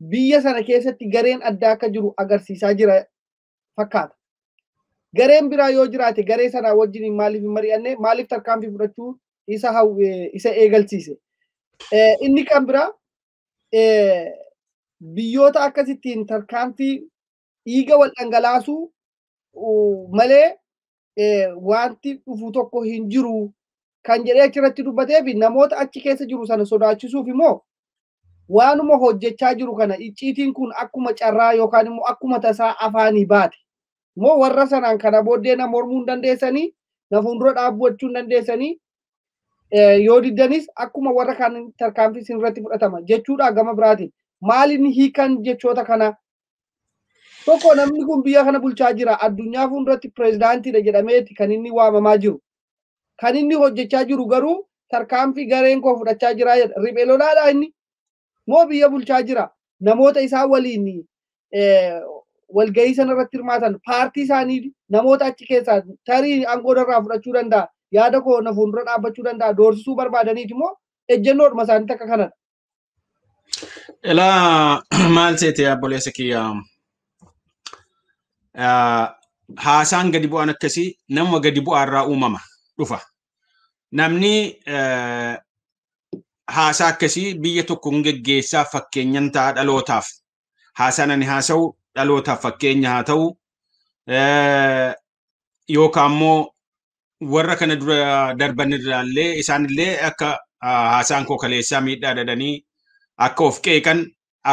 biyya sana keessatti gareen addaa akka jiru agarsiisaa jira fakkaata. Gareen biraa yoo jiraate garee sana wajjin maaliif hin mari'anne maaliif tarkaanfii fudhachuu isa eegalsiise. Inni kan biraa biyyoota akkasittiin tarkaanfii dhiiga wal dhangalaasuu malee wanti dhufu tokko hin jiru kan jedhee achirratti dubbatee fi namoota achi keessa jiru sana sodaachisuuf immoo waanuma hojjechaa jiru kana icciitiin kun akkuma carraa yookaan immoo akkuma tasaa afaanii baate immoo warra sanaan kana booddee na mormuu hin dandeessanii na fuuldura dhaabbachuu hin dandeessanii yoo diddanis akkuma warra kan tarkaanfii sin irratti fudhatama jechuudha gama biraatiin. Maaliin hiikan jechoota kana? Tokko namni kun biyya kana bulchaa jira. Addunyaa fuulduratti pireezidaantiidha jedhameeti kan inni waamamaa jiru. Kan inni hojjechaa jiru garuu tarkaanfii gareen koo fudhachaa jira. Riphee lolaadha inni. Moo biyya bulchaa jira. Namoota isaa waliin walgahii sana irratti hirmaatan paartii isaanii namoota achi keessaa tarii aangoo irraa fudhachuu danda'a. Yaada koo na fuuldura dhaabbachuu danda'a. Doorsisuu barbaadaniiti moo ejjennoodhuma isaaniitti akka kanadha. Ilaa maal seete obboleessa kiyya haasaan gadi bu'aan akkasii nama gadi bu'aarraa uumama dhufa. Namni haasaa akkasii biyya tokko hin geggeessaa fakkeenyan ta'a dhalootaaf. Haasaan ani haasa'u dhalootaaf fakkeenya haa ta'u yookaan immoo warra kana dura darban irraallee isaanillee akka haasaan koo kaleessaa miidhaa dadanii akka of qeeqan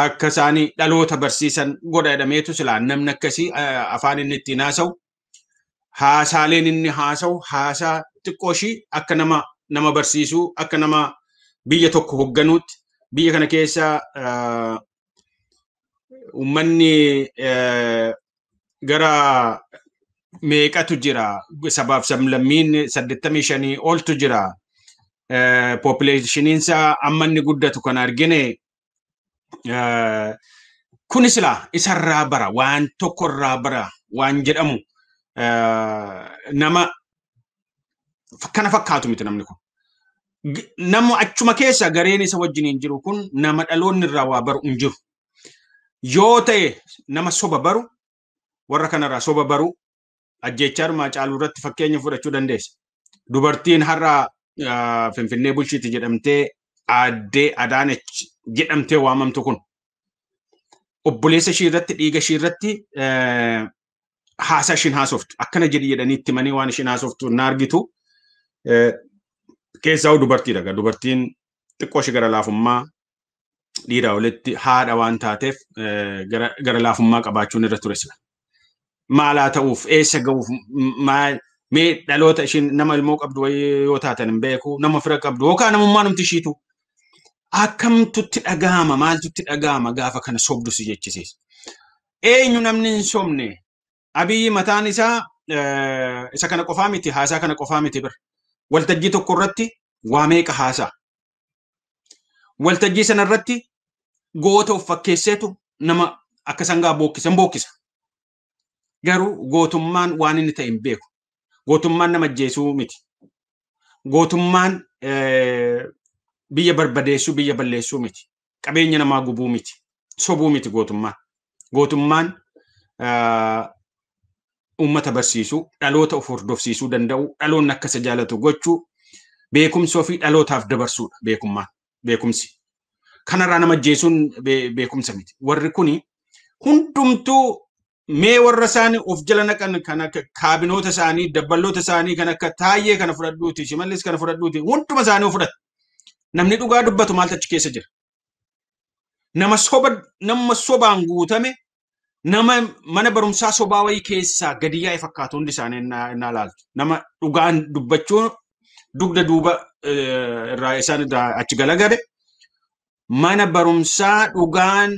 akka isaanii dhaloota barsiisan godha jedhameetu silaa namni akkasii afaan inni ittiin haasa'u haasaaleen inni haasa'u haasaa xiqqooshii akka nama barsiisuu akka nama biyya tokko hoogganuutti biyya kana keessa ummanni gara meeqatu jira sabaaf sablammiin 85 oltu jira populationiinsa amma inni guddatu kan argine kunis laa isarraa bara waan tokkorraa bara waan jedhamu nama kana fakkaatu miti namni kun nama achuma keessa gareen isa wajjiniin jiru kun nama dhaloonni irraa waa baru hin jiru yoo ta'e nama soba baru warra kanarraa soba baru ajjechaadhuma caaluu irratti fakkeenya fudhachuu dandeessa. Dubartiin har'a Finfinnee bulchiiti jedhamtee Aaddee Adaanech jedhamtee waamamtu kun obboleessa ishii irratti dhiiga ishii irratti haasaa ishiin haasoftu akkana jedhanii itti manii waan ishiin haasoftu na argitu keessaa dubartiidha. Dubartiin xiqqoo ishee gara laafummaa dhiiraa olitti haadha waan taateef gara laafummaa qabaachuun irra ture sila. Maalaa ta'uuf eessa ga'uuf mee dhaloota ishiin nama ilmoo qabdu yoo taatan hin beeku nama fira qabdu yookaan namummaa namti ishiitu akkamtutti dhagahama maaltutti dhagahama gaafa kana sobdu si jechisiisa. Eenyu namni hin sobne Abiyyi mataan isaa isa kana qofaa miti haasaa kana qofaa miti bira waltajjii tokko irratti waa meeqa haasaa waltajjii sana irratti goota of fakkeesseetu nama akka sangaa bookkisa. Garuu gootummaan waan inni ta'e hin beeku. Gootummaan nama ajjeesuu miti. Gootummaan biyya barbadeessuu biyya balleessuu miti. Qabeenya namaa gubuu miti. Sobuu miti gootummaan. Gootummaan uummata barsiisuu, dhaloota of hordofsiisuu danda'u, dhaloonni akka isa jaalatu gochuu, beekumsa ofii dhalootaaf dabarsuudha beekummaan. Beekumsi. Kanarraa nama ajjeesuun beekumsa miti. Warri kuni hundumtuu mee warra isaanii of jala naqan kan akka kaabinoota isaanii dabballoota isaanii kan akka Taayyee kana fudhadhuuti Shimallis kana fudhadhuuti hunduma isaanii fudhatu. Namni dhugaa dubbatu maaltu achi keessa jira? Nama sobaan guutame nama mana barumsaa sobaa wayii keessaa gadi yaa'e fakkaatu hundi isaanii innaa laaltu. Nama dhugaan dubbachuun dugda duuba irraa isaan irraa achi galagale mana barumsaa dhugaan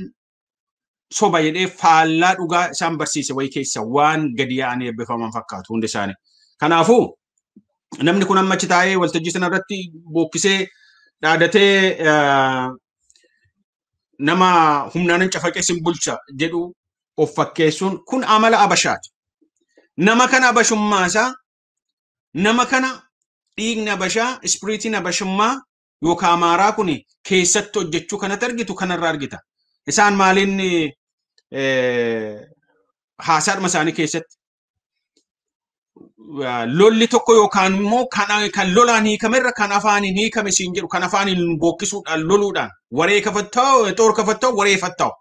soba jedhee faallaa dhugaa isaan barsiise wayii keessa waan gadi yaa'anii eebbifaman fakkaatu hundi isaanii. Kanaafuu namni kun amma achi taa'ee waltajjii sana irratti bookkisee dhaadatee nama humnaan cafaqee sin bulcha jedhu of fakkeessuun kun amala Abashaati. Nama kana Abashummaasaa nama kana dhiigni Abashaa ispiriitiin Abashummaa yookaan Amaaraa kun keessatti hojjechuu kanatti argitu kanarraa argita. Isaan maaliin haasaadhuma isaanii keessatti lolli tokko yookaan immoo kan lolaan hiikamerra kan afaaniin hiikame siin jedhu kan afaaniin bookkisuudhaan loluudhaan waree kafattaa'u xoor kafattaa'u waree fattaa'u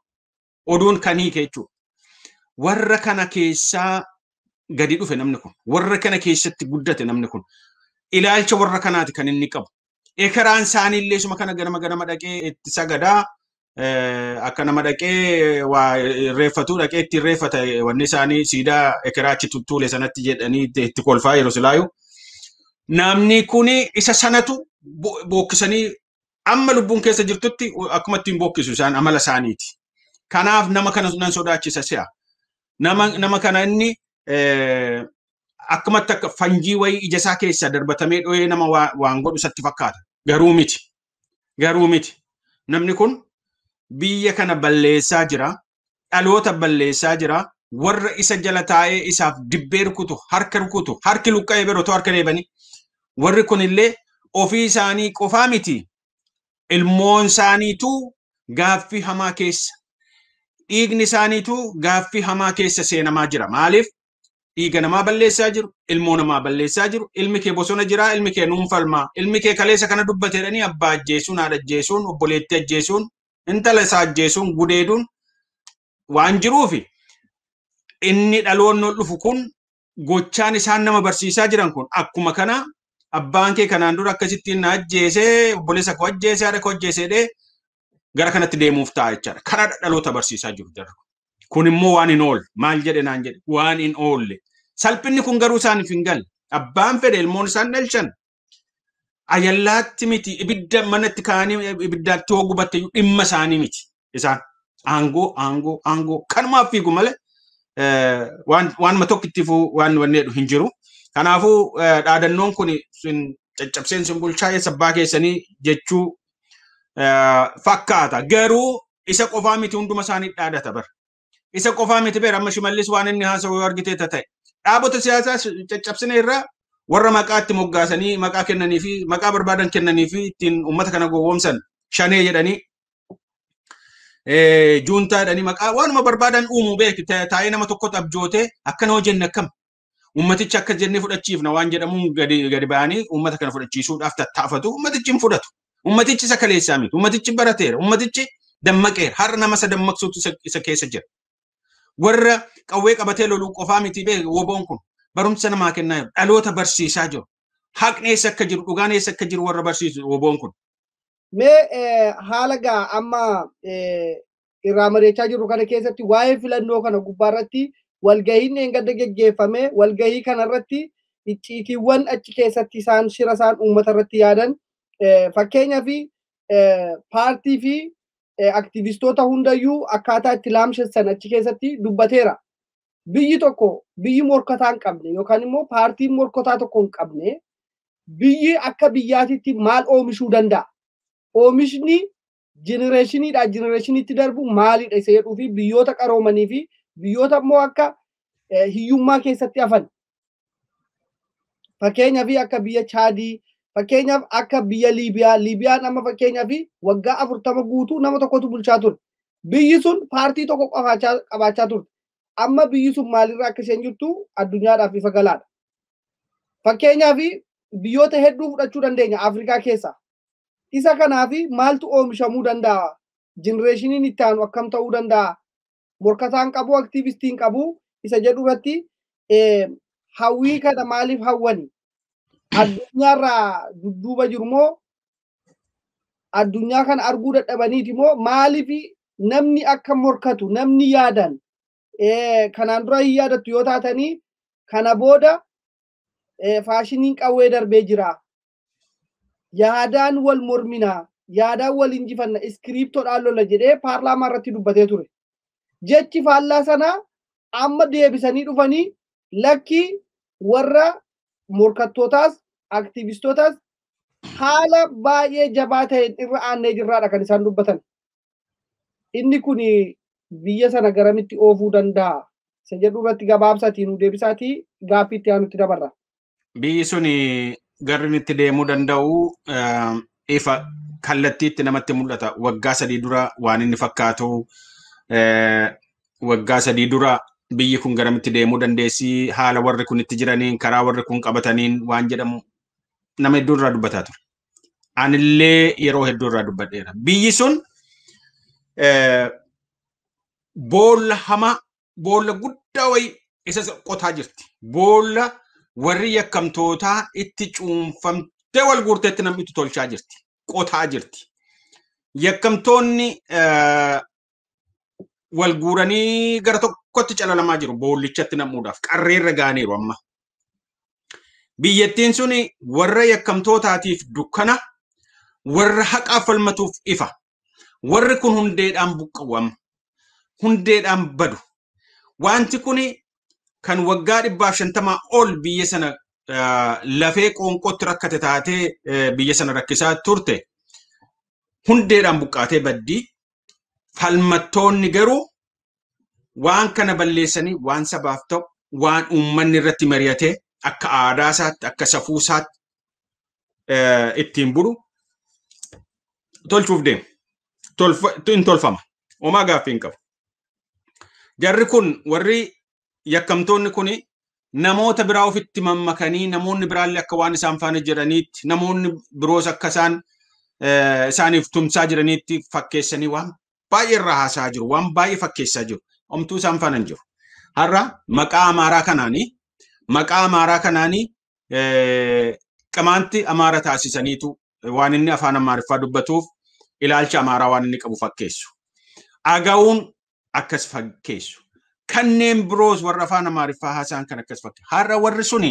oduun kan hiike jechuudha. Warra kana keessaa gadi dhufe namni kun warra kana keessatti guddate namni kun ilaalcha warra kanaati kan inni qabu. Ekeraan isaanii illee suma kana ganama dhaqee itti sagadaa akka nama dhaqee waa reeffatu dhaqee itti reeffata wanni isaanii siidaa ekeraachi tuttuule sanatti jedhanii itti kolfaa yeroo silaayu namni kun isa sanatu bookkisanii amma lubbuun keessa jirtutti akkuma ittiin bookkisu isaan amala isaaniiti. Kanaaf nama kana nan sodaachisa si'a. nama kana inni akkumatti akka fanjii wayii ija isaa keessa darbatamee dho'ee nama waan godhu isatti fakkaata. Garuu miti. Namni kun biyya kana balleessaa jira. Dhaloota balleessaa jira. Warra isa jala taa'ee isaaf dibbee rukutu, harka rukutu, harki luqqa'ee birootu harka deebanii. Warri kunillee ofii isaanii qofaa miti. Ilmoon isaaniitu gaaffii hamaa keessa. Dhiigni isaaniitu gaaffii hamaa keessa seenamaa jira. Maaliif? Dhiiga namaa balleessaa jiru, ilmoo namaa balleessaa jiru, ilmi kee bosona jira, ilmi kee nuunfalmaa, ilmi kee kaleessa kana dubbateedhanii abbaa ajjeesuun, haadha ajjeesuun, obboleettii ajjeesuun, intala isaa ajjeesuun, gudeeduun waan jiruufi inni dhaloonni dhufu kun gochaan isaan nama barsiisaa jiran kun akkuma kana abbaan kee kanaan dura akkasittiin na ajjeesee, obboleessa koo ajjeesee, haadha koo ajjeeseedhee gara kanatti deemuuf ta'a jechaadha. Kana dhaloota barsiisaa jiru jarri. Kun immoo waan hin oolle. Maal jedhe naan jedhe? Waan hin oolle. Salphinni kun garuu isaaniif hin galle. Abbaan fedhe ilmoon isaan dhalchan. Ayallaatti miti ibidda manatti kaanii ibiddaatti hoo gubatte dhimma isaanii miti. Isaan aangoo kanumaaf fiigu malee waan tokkittiifuu waan wanneedhu hin jiru. Kanaafuu dhaadannoon kun caccabseen sun bulchaa sabbaa keessanii jechuu fakkaata. Garuu isa qofaa miti hunduma isaanii dhaadata bara. Isa qofaa miti beera amma Shimallis waan inni haasa'u argitee ta'e. Dhaabota siyaasaa caccabsine irraa warra maqaa itti moggaasanii maqaa kennanii fi maqaa barbaadan kennanii fi ittiin uummata kana gowwoomsan shanee jedhanii juuntaa jedhanii maqaa waanuma barbaadan uumuu beeku taa'ee nama tokkotti abjootee akkana hojjenne akkam uummatichi akka jennee fudhachiifna waan jedhamuun gadi ba'anii uummata kana fudhachiisuudhaaf tattaafatu uummatichi hin fudhatu. Uummatichi isa kaleessaa miti. Uummatichi barateera. Uummatichi dammaqeera. Har'a nama isa dammaqsuutu isa keessa jira. Warra qawwee qabatee loluu qofaa miti beeku woboon kun barumsa namaa kennaa jiru. Dhaloota barsiisaa jiru. Haqni eessa akka jiru, dhugaan eessa akka jiru warra barsiisu woboon kun. Mee haala gaa amma irraa mari'achaa jirru kana keessatti waa'ee filannoo kana gubbaarratti walgahiin eeggadda geggeeffame walgahii kanarratti icciitiiwwan achi keessatti isaan shira isaan uummata irratti yaadan fakkeenyaa fi paartii fi aktivistoota hundayyuu akkaataa itti laamsessan achi keessatti dubbateera. Biyyi tokko biyyi morkataa hin qabne yookaan immoo paartiin morkataa tokko hin qabne biyyi akka biyyaatitti maal oomishuu danda'a? Oomishni jenereeshiniitti darbu maalidha isa jedhuu fi biyyoota qaroomanii fi biyyoota immoo akka hiyyummaa keessatti hafan. Fakkeenyaaf akka biyya Chaadii, fakkeenyaaf akka biyya Liibiyaa. Liibiyaan amma fakkeenyaaf waggaa 40 guutuu nama tokkotu bulchaa ture. Biyyi sun paartii tokko qabaachaa turte. Amma biyyi sun maalirraa akka isheen jirtu addunyaadhaaf ifa galaadha. Fakkeenyaaf biyyoota hedduu fudhachuu dandeenya Afrikaa keessaa. Isa kanaaf maaltu oomishamuu danda'a? Jenereeshiniin itti aanu akkam ta'uu danda'a? Morkataan qabu, aktiivistiin qabu isa jedhu irratti hawwii kana maaliif hawwani? Addunyaarraa dudduuba jiru moo addunyaa kana arguu dadhabaniiti moo maaliif namni akka morkatu namni yaadan kanaan dura hin yaadattu yoo taatanii kana booda faashiniin qawwee darbee jira. Yaadaan wal mormina, yaadaan wal injifanna, iskiriiptoodhaan lola jedhee paarlaamaa irratti dubbatee ture. Jechi faallaa sana amma deebisanii dhufanii lakki warra morkattootaas aktiivistootaas haala baay'ee jabaa ta'een irra aannee jirraadha kan isaan dubbatan. Inni kun biyya sana garamitti oofuu danda'a? Isa jedhu irratti gabaabsaatii nu deebisaatii gaaffii itti aanutti dabarra. Biyyi sun garri itti deemuu danda'u ifa kallattiitti namatti mul'ata. Waggaa 3 dura waan inni fakkaatu waggaa 3 dura biyyi kun garamitti deemuu dandeessi haala warri kun itti jiraniin karaa warri kun qabataniin waan jedhamu nama hedduu irraa dubbataa ture. Anillee yeroo hedduu irraa dubbadheera. Biyyi sun boolla hamaa boolla guddaa wayii isa qotaa jirti. Boolla warri yakkamtootaa itti cuunfamtee wal guurteetti namni itti tolchaa jirti. Qotaa jirti. Yakkamtoonni wal guuranii gara tokkotti calalamaa jiru boollichatti namuudhaaf qarreerra gaaniiru amma. Biyyattiin sun warra yakkamtootaatiif dukkana warra haqaaf falmatuuf ifa. Warri kun hundeedhaan buqqawwama. Hundeedhaan badu. Wanti kuni kan waggaa 150 ol biyya sana lafee qoonqootti rakkate taatee biyya sana rakkisaa turte hundeedhaan buqqaatee baddii. Falmattoonni garuu waan kana balleessanii waan sabaaf ta'u waan uummanni irratti mari'atee akka aadaa isaatti akka safuu isaatti ittiin bulu tolchuuf deemu. In tolfama. Homaa gaaffii hin qabu. Jarri kun warri yakkamtoonni kuni namoota biraa ofitti mammakanii namoonni biraallee akka waan isaan faana jedhaniitti namoonni biroos akka isaaniif tumsaa jiraniitti fakkeessanii waan baay'ee irraa haasaa jiru. Waan baay'ee fakkeessaa jiru. Omtuu isaan faana hin jiru. Har'a maqaa amaaraa kanaanii qamaanti amaara taasisaniitu waan inni afaan amaariffaa dubbatuuf ilaalcha amaaraa waan inni qabu fakkeessu. Aga'uun akkas fakkeessu. Kanneen biroos warra afaan amaariffaa haasaan kan akkas fakkeessu. Har'a warri suni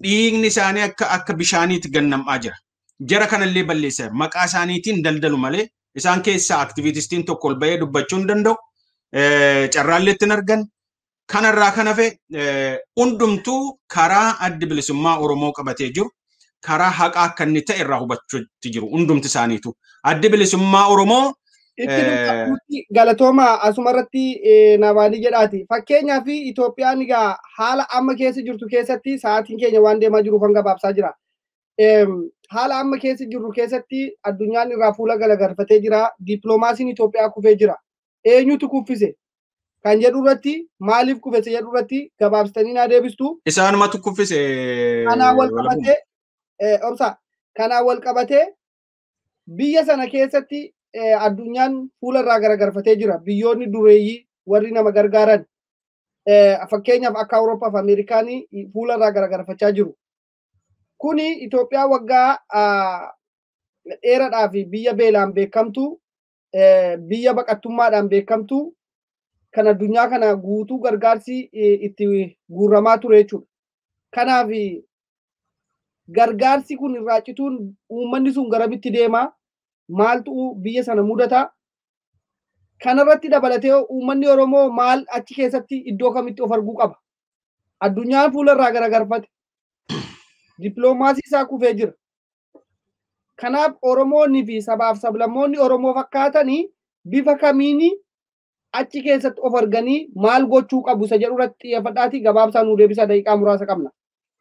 dhiigni isaanii akka bishaaniitti gannamaa jira. Jara kanallee balleessaa maqaa isaaniitiin daldalu malee isaan keessaa aktiviitistiin tokko ol bahee dubbachuu hin danda'u. Carraallee ittiin argan. Kanarraa kan hafe hundumtuu karaa adda bilisummaa Oromoo qabatee jiru. Karaa haqaa akka inni ta'e irraa hubachuutti jiru hundumti isaaniitu. Adda bilisummaa Oromoo. Itti galatooma asumarratti nabaanii jedhaati. Fakkeenyaaf Itoophiyaan egaa haala amma keessa jirtu keessatti sa'aatiin keenya waan deemaa jiruuf hanga gabaabsaa jira. Haala amma keessa jirru keessatti addunyaan irraa fuula galagalfatee jira. Dippiloomaasiin Itoophiyaa kufee jira. Eenyutu kuffise? Kan jedhu irratti maaliif kuffise jedhu irratti gabaabsitanii naa deebistu. Isaanumatu kuffise. Kanaan wal qabatee biyya sana keessatti addunyaan fuula irraa garagalfatee jira. Biyyoonni dureeyyii warri nama gargaaran fakkeenyaaf akka Awurooppaa fi Ameerikaanii fuula irraa garagalfachaa jiru. Kuni Itoophiyaa waggaa dheeraadhaaf biyya beelaan beekamtu, biyya baqattummaadhaan beekamtu, kan addunyaa kana guutuu gargaarsi itti guuramaa ture jechuudha. Kanaaf gargaarsi kun irraa cituun uummanni sun garamitti deema? Maaltu biyya sana mudata? Kanarratti dabalatee uummanni Oromoo maal achi keessatti iddoo kamitti of arguu qaba? Addunyaan fuula irraa garagalfate. Dippiloomaasii isaa kufee jira. Kanaaf Oromoonni fi sabaaf sablammoonni Oromoo fakkaatanii bifa kamiini achi keessatti of arganii maal gochuu qabu isa jedhu irratti xiyyeeffadhaatii gabaabsaa nuu deebisa daqiiqaa muraasa qabna.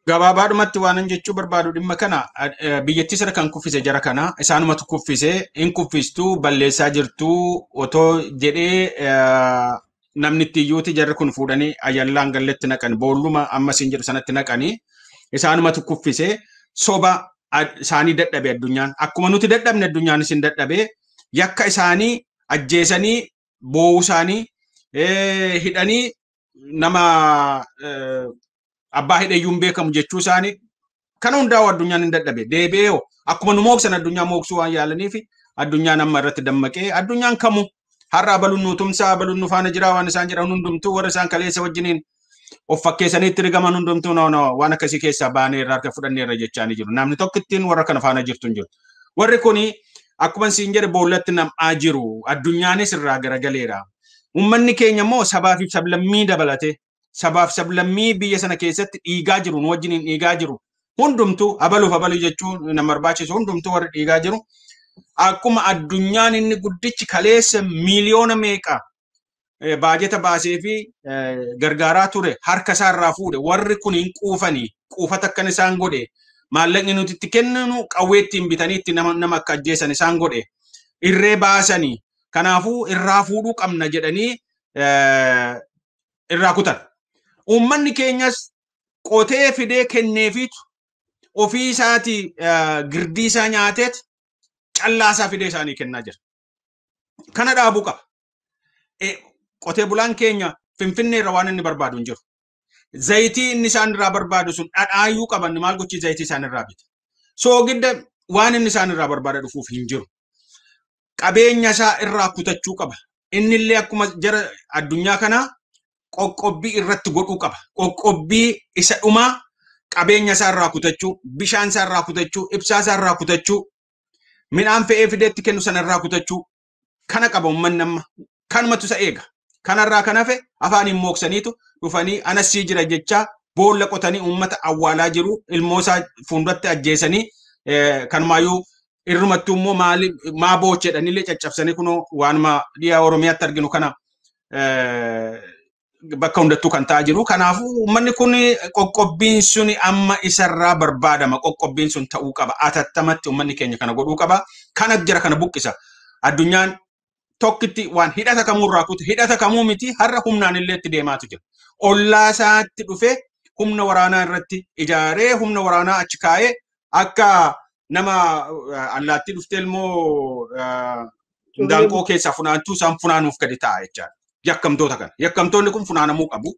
Gabaabaadhumatti waan jechuu barbaadu dhimma kana biyyattii sana kan kuffise jara kana isaanumatu kuffise in kuffistuu balleessaa jirtuu otoo jedhee namni iyyuuti jarri kun fuudhanii ayyalaan galletti naqan boolluma ammas hin jedhu sanatti naqanii isaanumatu kuffise soba isaanii dadhabe addunyaan akkuma nuti dadhabne addunyaanis hin dadhabe yakka isaanii ajjeesanii boo'uu isaanii hidhanii nama abbaa hidheeyyuun beekamu jechuu isaanii kana hundaa'u addunyaan hin dadhabe deebi'ee akkuma nu mooksan addunyaa mooksuu waan yaalaniif addunyaan amma irratti dammaqee addunyaan kamu har'a baluun nu tumsaa baluun nu faana jira waan isaan jedhan hundumtuu warra isaan kaleessa wajjiniin of fakkeessanii itti rigaman hundumtuu waan akkasii keessaa baanee irraa harka fudhannee irra jechaa ni jiru. Namni tokko ittiin warra kana faana jirtu hin jiru. Warri kuni akkuma siin jedhe boollatti nam'aa jiru addunyaanis irraa garagaleera. Uummanni keenya immoo sabaa fi sablammii dabalate sabaaf sablammii biyya sana keessatti dhiigaa jiru nu wajjiniin dhiigaa jiru hundumtuu abaluuf abaluu jechuun nama barbaachisu hundumtuu warri dhiigaa jiru. Akkuma addunyaan inni guddichi kaleessa miiliyoona meeqa baajeta baasee fi gargaaraa ture harka isaa irraa fuudhe warri kun hin quufanii quufata akkan isaan godhe maallaqni nuti itti kenninu qawwee ittiin bitanii itti nama akka ajjeesan isaan godhe irree baasanii kanaafuu irraa fuudhuu qabna jedhanii irraa kutan. Uummanni keenyas qotee fidee kenneefiitu ofii isaati girdii isaa nyaateet callaa isaa fidee isaanii kennaa jira. Kana dhaabuu qaba. Qotee bulaan keenya Finfinnee irra waan inni barbaadu hin jiru. Zayitii inni isaan irraa barbaadu sun dhadhaayyuu qaban maal gochii zayitii isaan irraa bita. Soogidda waan inni isaan irraa barbaada dhufuuf hin jiru. Qabeenya isaa irraa kutachuu qaba. Inni illee akkuma jara addunyaa kanaa qoqqobbii irratti godhuu qaba. Qoqqobbii isa dhumaa qabeenya isaa irraa kutachuu, bishaan isaa irraa kutachuu, ibsaa isaa irraa kutachuu, midhaan fe'ee fideetti kennu sana irraa kutachuu kana qaba uummanni amma kanumatu isa eega. Kanarraa kan hafe afaaniin mooksaniitu dhufanii anasii jira jechaa boolla qotanii uummata awwaalaa jiru ilmoo isaa fuulduratti ajjeesanii kanumaayyuu irrumattuu immoo maa boochedhanillee caccabsanii kunoo waanuma dhiyaa Oromiyaatti arginu kana bakka hundattuu kan ta'aa jiru. Kanaafuu uummanni kun qoqqobbiin sun amma isarraa barbaadama. Qoqqobbiin sun ta'uu qaba. Atattamatti uummanni keenya kana godhuu qaba. Kana jira kana buqqisa. Addunyaan tokkitti waan hidhata kamuurraa kutu hidhata kamuu miti har'a humnaan illee itti deemaatu jira. Ollaa isaatti dhufee humna waraanaa irratti ijaaree humna waraanaa achi kaa'ee akka nama allaattii dhuftee ilmoo daanqoo keessaa funaantuu isaan funaanuuf gadi ta'a jechaadha. Yakkamtoota kana. Yakkamtoonni kun funaanamuu qabu.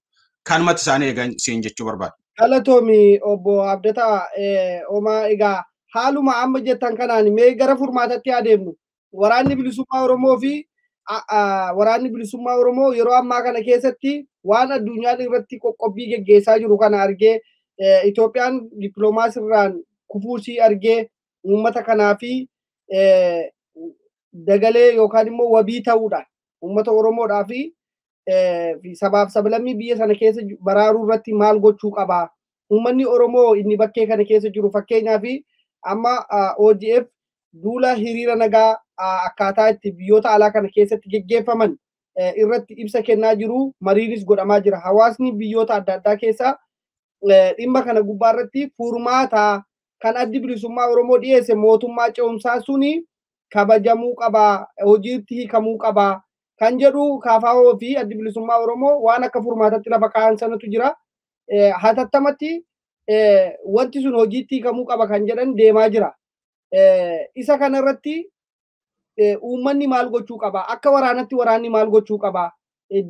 Kanumatti isaanii eegan siin jechuu barbaada. Galatoomi obbo Abdataa Omaa egaa haaluma amma jettan kanaan mee gara furmaatatti adeemnu. Waraanni bilisummaa Oromoo fi waraanni bilisummaa Oromoo yeroo ammaa kana keessatti waan addunyaan irratti qoqqobbii geggeessaa jiru kana argee Itoophiyaan dippiloomaasiirraan kufuusii argee uummata kanaa fi dagalee yookaan immoo wabii ta'uudhaan uummata Oromoodhaa fi sabaaf sablammii biyya sana keessa baraaruu irratti maal gochuu qabaa? Uummanni Oromoo inni bakkee kana keessa jiru fakkeenyaa fi amma ODF duula hiriira nagaa akkaataa itti biyyoota alaa kana keessatti geggeeffaman irratti ibsa kennaa jiru, mariinis godhamaa jira. Hawaasni biyyoota adda addaa keessaa dhimma kana gubbaa irratti furmaata kan addi bilisummaa Oromoo dhiyeesse mootummaa ce'umsaa suni kabajamuu qabaa, hojiitti hiikamuu qabaa kan jedhu KFO fi addi bilisummaa Oromoo waan akka furmaatatti lafa kaa'an sanatu jira. Hatattamatti wanti sun hojiitti hiikamuu qaba kan jedhan deemaa jira. Isa kanarratti uummanni maal gochuu qaba? Akka waraanatti waraanni maal gochuu qaba?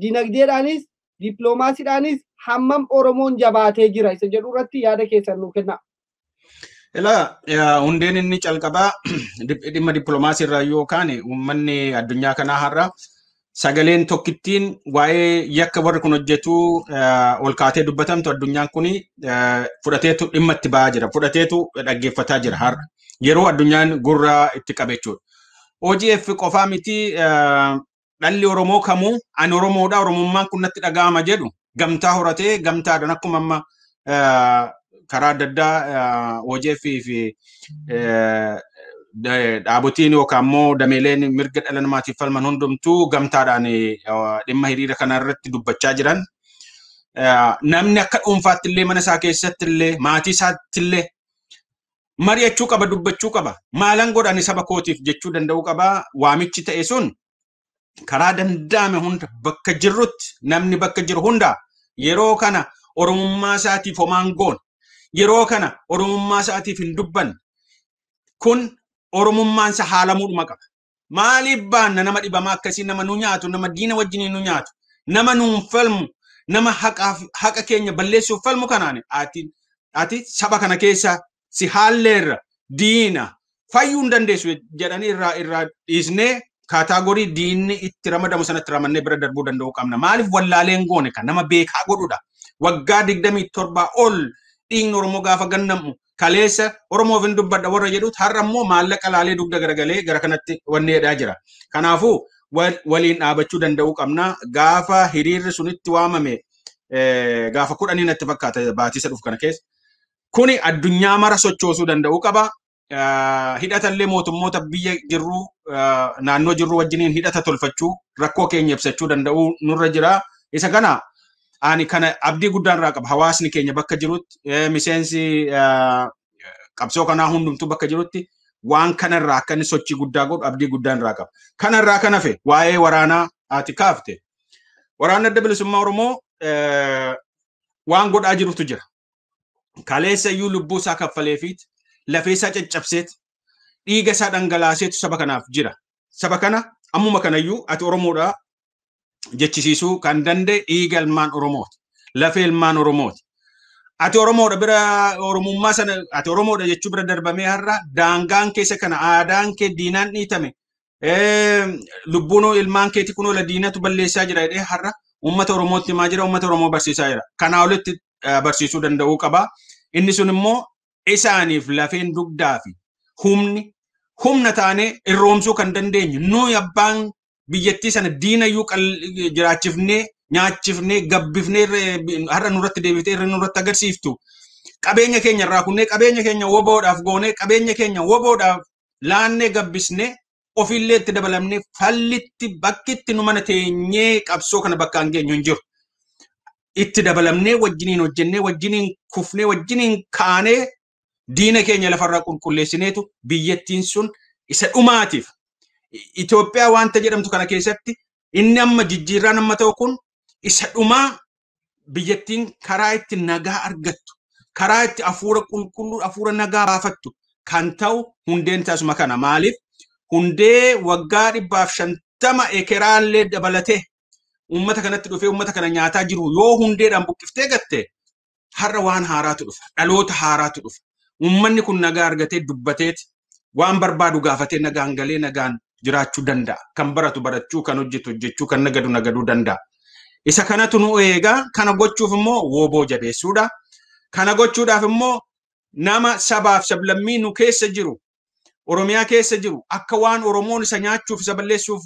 Dinagdeedhaanis dippiloomaasiidhaanis hammam Oromoon jabaatee jira isa jedhu irratti yaada keessan nuu kenna. Hundeen inni calqabaa dhimma dippiloomaasii irraa yookaan uummanni addunyaa kanaa har'a sagaleen tokkittiin waa'ee yakka warri kun hojjetu ol kaatee dubbatamtu addunyaan kun fudhateetu dhimma itti ba'aa jira. Fudhateetu dhaggeeffataa jira har'a. Yeroo addunyaan gurraa itti qabechuudha. ODF qofaa miti dhalli Oromoo kamuu ani Oromoodha Oromummaan kun natti dhaga'ama jedhu gamtaa horatee gamtaadhaan akkuma amma karaa adda addaa ODF fi dhaabotiin yookaan immoo dameeleen mirga dhala namaatiif falman hundumtuu gamtaadhaan dhimma hiriira kana irratti dubbachaa jiran. Namni akka dhuunfaatti illee mana isaa keessatti illee maatii isaatti illee mari'achuu qaba, dubbachuu qaba. Maalan godhani saba kootiif jechuu danda'uu qaba. Waamichi ta'e sun karaa danda'ame hunda bakka jirrutti namni bakka jiru hunda yeroo kana Oromummaa isaatiif homaan goon yeroo kana Oromummaa isaatiif hin dubbanne kun Oromummaan isa haalamuudhuma qaba. Maaliif baanna nama dhibamaa akkasii nama nu nyaatu nama diina wajjin nu nyaatu nama nuun falmu nama haqa keenya balleessuuf falmu kanaan ati saba kana keessa si haalleerra diina fayyuu hin dandeessu jedhanii irraa dhiisnee kaataagorii diinni itti ramadamu sanatti ramannee bira darbuu danda'uu qabna. Maaliif wallaaleen goone kan nama beekaa godhudha. Waggaa 27 ol dhiigni Oromoo gaafa gannamu kaleessa Oromoof hin dubbadha warra jedhutu har'a immoo maallaqa laalee dugda garagalee gara kanatti wanni jedhaa jira. Kanaafuu waliin dhaabachuu danda'uu qabna. Gaafa hiriirri sunitti waamame gaafa 10 natti fakkaata baatisa dhufu kana keessa. Kuni addunyaa mara sochoosuu danda'uu qaba. Hidhatallee mootummoota biyya jirru naannoo jirru wajjiniin hidhata tolfachuu rakkoo keenya ibsachuu danda'uu nurra jira. Isa kana ani kana abdii guddaan irraa qaba. Hawaasni keenya bakka jirutti miseensi qabsoo kanaa hundumtuu bakka jirutti waan kanarraa akka inni sochii guddaa godhu abdii guddaan irraa qaba. Kanarraa kan hafe waa'ee waraanaa ati kaafte. Waraanni adda bilisummaa Oromoo waan godhaa jirutu jira. Kaleessa iyyuu lubbuu isaa kaffaleefiit lafee isaa caccabseet dhiiga isaa dhangalaaseetu saba kanaaf jira. Saba kana ammuma kanayyuu ati Oromoodhaa jechisiisuu kan danda'e dhiiga ilmaan Oromooti. Lafee ilmaan Oromooti. Ati Oromoodha bira Oromummaa sana ati Oromoodha jechuu bira darbamee har'a daangaan keessa kana aadaan kee diinaan dhiitame lubbuun ilmaan keetii kun ola diinatu balleessaa jira jedhee har'a uummata Oromootti himaa jira uummata Oromoo barsiisaa jira. Kanaa olitti barsiisuu danda'uu qaba. Inni sun immoo isaaniif lafeen dugdaa fi humna taanee irroomsuu kan dandeenyu nuyi abbaan biyyattii sana diinayyuu jiraachifnee nyaachifnee gabbifnee har'a nurratti deebitee irra nurratti agarsiiftu. Qabeenya keenya irraa kunnee qabeenya keenya woboodhaaf goonee qabeenya keenya woboodhaaf laannee gabbisnee ofillee itti dabalamnee fallitti bakkitti nu mana teenyee qabsoo kana bakka hin geenyu hin jiru. Itti dabalamnee wajjiniin hojjennee wajjiniin kufnee wajjiniin kaanee diina keenya lafarraa qulqulleessineetu biyyattiin sun isa dhumaatiif Itoophiyaa wanta jedhamtu kana keessatti inni amma jijjiirraan amma ta'u kun isa dhumaa biyyattiin karaa itti nagaa argattu karaa itti hafuura qulqulluu hafuura nagaa baafattu kan ta'u hundeen taasuma kana maaliif hundee waggaa 150 ekeraallee dabalatee ummata kanatti dhufee ummata kana nyaataa jiru yoo hundeedhaan buqqiftee gatte har'a waan haaraatu dhufa dhaloota haaraatu dhufa ummanni kun nagaa argatee dubbateeti waan barbaadu gaafatee nagaan galee nagaan jiraachuu danda'a kan baratu barachuu kan hojjetu hojjechuu kan nagaduu danda'a isa kanatu nu eegaa kana gochuuf immoo wooboo jabeessuudha kana gochuudhaaf immoo nama sabaaf sablammii nu keessa jiru Oromiyaa keessa jiru akka waan Oromoon isa nyaachuuf isa balleessuuf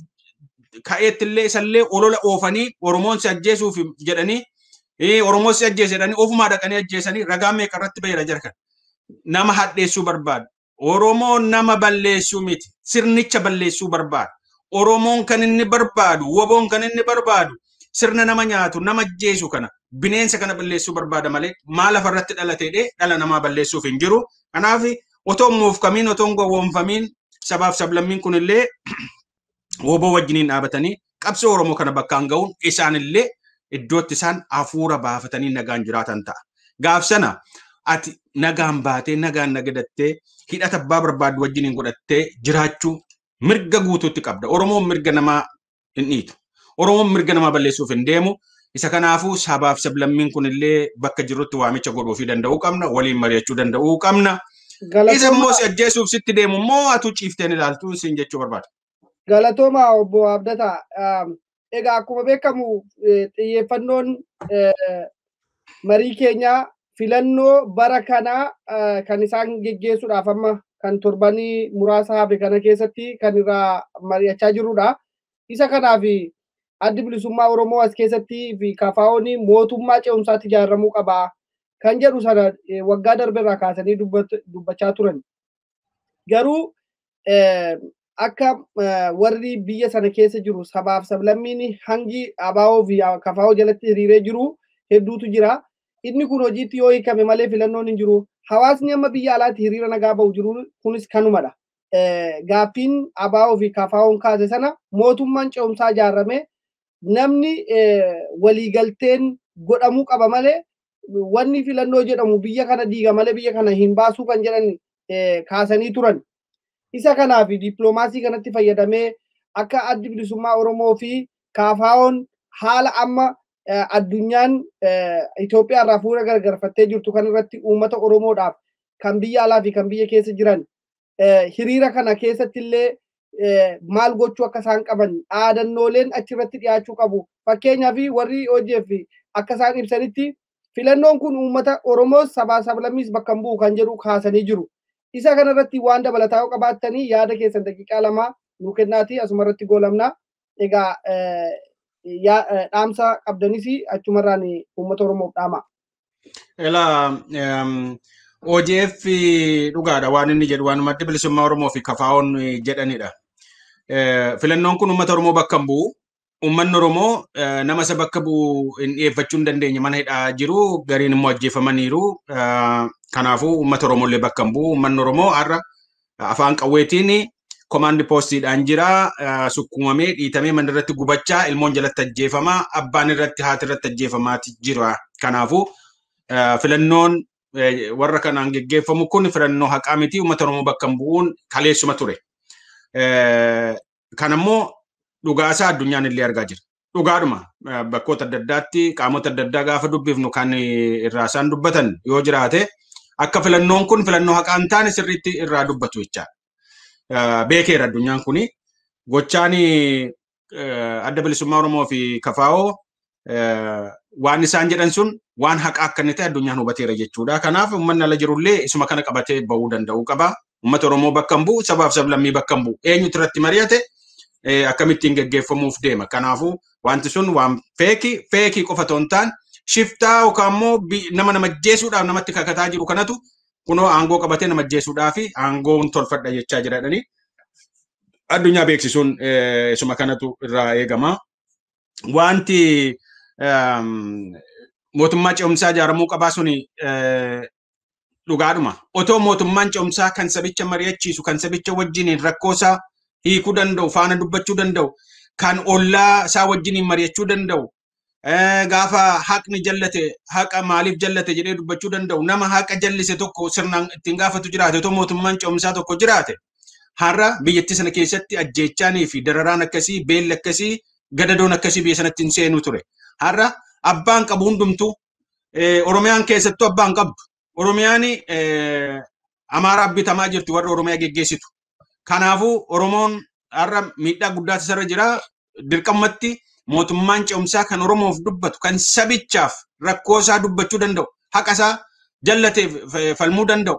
ka'eettillee isallee olola oofanii Oromoon si ajjeesuuf jedhanii Oromoon si ajjeese jedhanii ofumaa dhaqanii ajjeesanii ragaa meeqa irratti bayyana jarkan nama hadheessuu barbaadu Oromoon nama balleessuu miti sirnicha balleessuu barbaadu Oromoon kan inni barbaadu woboon kan inni barbaadu sirna nama nyaatu nama ajjeesu kana bineensa kana balleessuu barbaada malee maal lafarratti dhalateedhe dhala namaa balleessuuf hin jiru kanaaf otoo muufkamiin otoo gowwoomfamiin sabaaf sablammiin kunillee woboo wajjiniin dhaabatanii qabsoo Oromoo kana bakkaan ga'uun isaanillee iddootti isaan hafuura baafatanii nagaan jiraatan ta'a. Gaaf sana ati nagaan baatee nagaan nagadattee hidhata abbaa barbaadu wajjiniin godhattee jiraachuu mirga guutuutti qabda. Oromoon mirga namaa hin dhiitu. Oromoon mirga namaa balleessuuf hin deemu. Isa kanaafuu sabaaf sablammiin kunillee bakka jirutti waamicha godhuufii danda'uu qabna. Waliin mari'achuu danda'uu qabna. Isa immoo si ajjeesuuf sitti deemu immoo atu ciifteen ilaaltuun siin jechuu barbaada. Galatooma obbo Abdataa. Egaa akkuma beekamu xiyyeeffannoon marii keenyaa filannoo bara kanaa kan isaan geggeessuudhaaf amma kan torbanii muraasa hafe kana keessatti kan irraa mari'achaa jirudha. Isa kanaaf addi bilisummaa Oromoo as keessatti fi KFO'n mootummaa ce'umsaatti ijaaramuu qaba kan jedhu sana waggaa darbeerraa kaasanii dubbachaa turan. Garuu akka warri biyya sana keessa jiru sabaaf sablammiin hangi ABO fi KFO jalatti hiriiree jiru hedduutu jira. Inni kun hojiitti yoo hiikame malee filannoon hin jiru. Hawaasni amma biyya alaatti hiriira nagaa ba'u jiru kunis kanumadha. Gaaffiin ABO fi KFO'n kaase sana mootummaan ce'umsaa ijaarame namni waliigalteen godhamuu qaba malee wanni filannoo jedhamu biyya kana diiga malee biyya kana hin baasuu kan jedhan kaasanii turan. Isa kanaaf dippiloomaasii kanatti fayyadamee akka addi bilisummaa Oromoo fi KFO'n haala amma addunyaan Itoophiyaa irraa fuula gargarfattee jirtu kan irratti uummata Oromoodhaaf kan biyya alaa fi kan biyya keessa jiran hiriira kana keessatti illee maal gochuu akka isaan qaban dhaadannooleen achirratti dhiyaachuu qabu. Fakkeenyaaf warri ODF akka isaan ibsanitti filannoon kun uummata Oromoo sabaa sablammiis bakka bu'u kan jedhu kaasanii jiru. Isa kanarratti waan dabalataa qabaattanii yaada keessan daqiiqaa 2 nuu kennaati asumarratti goolabna. Egaa dhaamsa qabdanis achumarraan uummata Oromoof dhaama. ODF dhugaadha waan inni jedhu waan adda bilisummaa Oromoo fi KFO'n jedhanidha. Filannoon kun uummata Oromoo bakka bu'u. Uummanni Oromoo nama isa bakka bu'u hin dhiyeeffachuu hin dandeenye mana hidhaa jiru gariin immoo ajjeefamaniiru. Kanaafuu uummata Oromoo illee bakka bu'u. Uummanni Oromoo har'a afaan qawweetiin komaandi poostiidhaan jira sukkumamee dhiitamee manni irratti gubachaa ilmoon jalatti ajjeefamaa abbaan irratti haati irratti ajjeefamaati jira. Kanaafuu filannoon warra kanaan geggeeffamu kun filannoo haqaa miti uummata Oromoo bakka bu'uun kaleessuma ture. Kanammoo dhugaasaa addunyaan illee argaa jira. Dhugaadhuma bakkoota adda addaatti qaamota adda addaa gaafa dubbifnu kan irraa isaan dubbatan yoo jiraate akka filannoon kun filannoo haqaa hin taane sirriitti irraa dubbatu jecha. Beekeera addunyaan kuni gochaan adda bilisummaa Oromoo fi KFO waan isaan jedhan sun waan haqaa akka inni ta'e addunyaan hubateera jechuudha. Kanaaf uummanni ala jirullee isuma kana qabatee bahuu danda'uu qaba. Uummata Oromoo bakka bu'u sabaaf sablammii bakka bu'u eenyutu irratti mari'ate akkamittiin geggeeffamuuf deema. Kanaafuu wanti sun waan feekii qofa otoo hin taane shiftaa yookaan immoo nama ajjeesuudhaaf namatti kakataa jiru kanatu kunoo aangoo qabatee nama ajjeesuudhaaf aangoon tolfadha jechaa jiradhani. Addunyaa beeksisuun isuma kanatu irraa eegama. Wanti mootummaa ce'umsaa ijaaramuu qabaa suni dhugaadhuma. Otoo mootummaan ce'umsaa kan sabicha mari'achiisu, kan sabicha wajjiniin rakkoosaa hiikuu danda'u, faana dubbachuu danda'u, kan ollaa isaa wajjiniin mari'achuu danda'u, gaafa haqni jallate, haqa maaliif jallate jedhee dubbachuu danda'u, nama haqa jallise tokko sirnaan ittiin gaafatu jiraate, otoo mootummaan ce'umsaa tokko jiraate, har'a biyyattii sana keessatti ajjeechaanii fi dararaan akkasii, beelli akkasii, gadadoon akkasii biyya sanatti hin seenu ture. Har'a abbaan qabu hundumtu Oromiyaan keessattuu abbaan qabdu. Oromiyaan Amaaraa bitamaa jirti warra Oromiyaa geggeessitu. Kanaafuu Oromoon har'a miidhaa guddaatu isarra jira. Dirqamatti mootummaan ce'umsaa kan Oromoof dubbatu, kan sabichaaf rakkoosaa dubbachuu danda'u, haqasaa jallateef falmuu danda'u,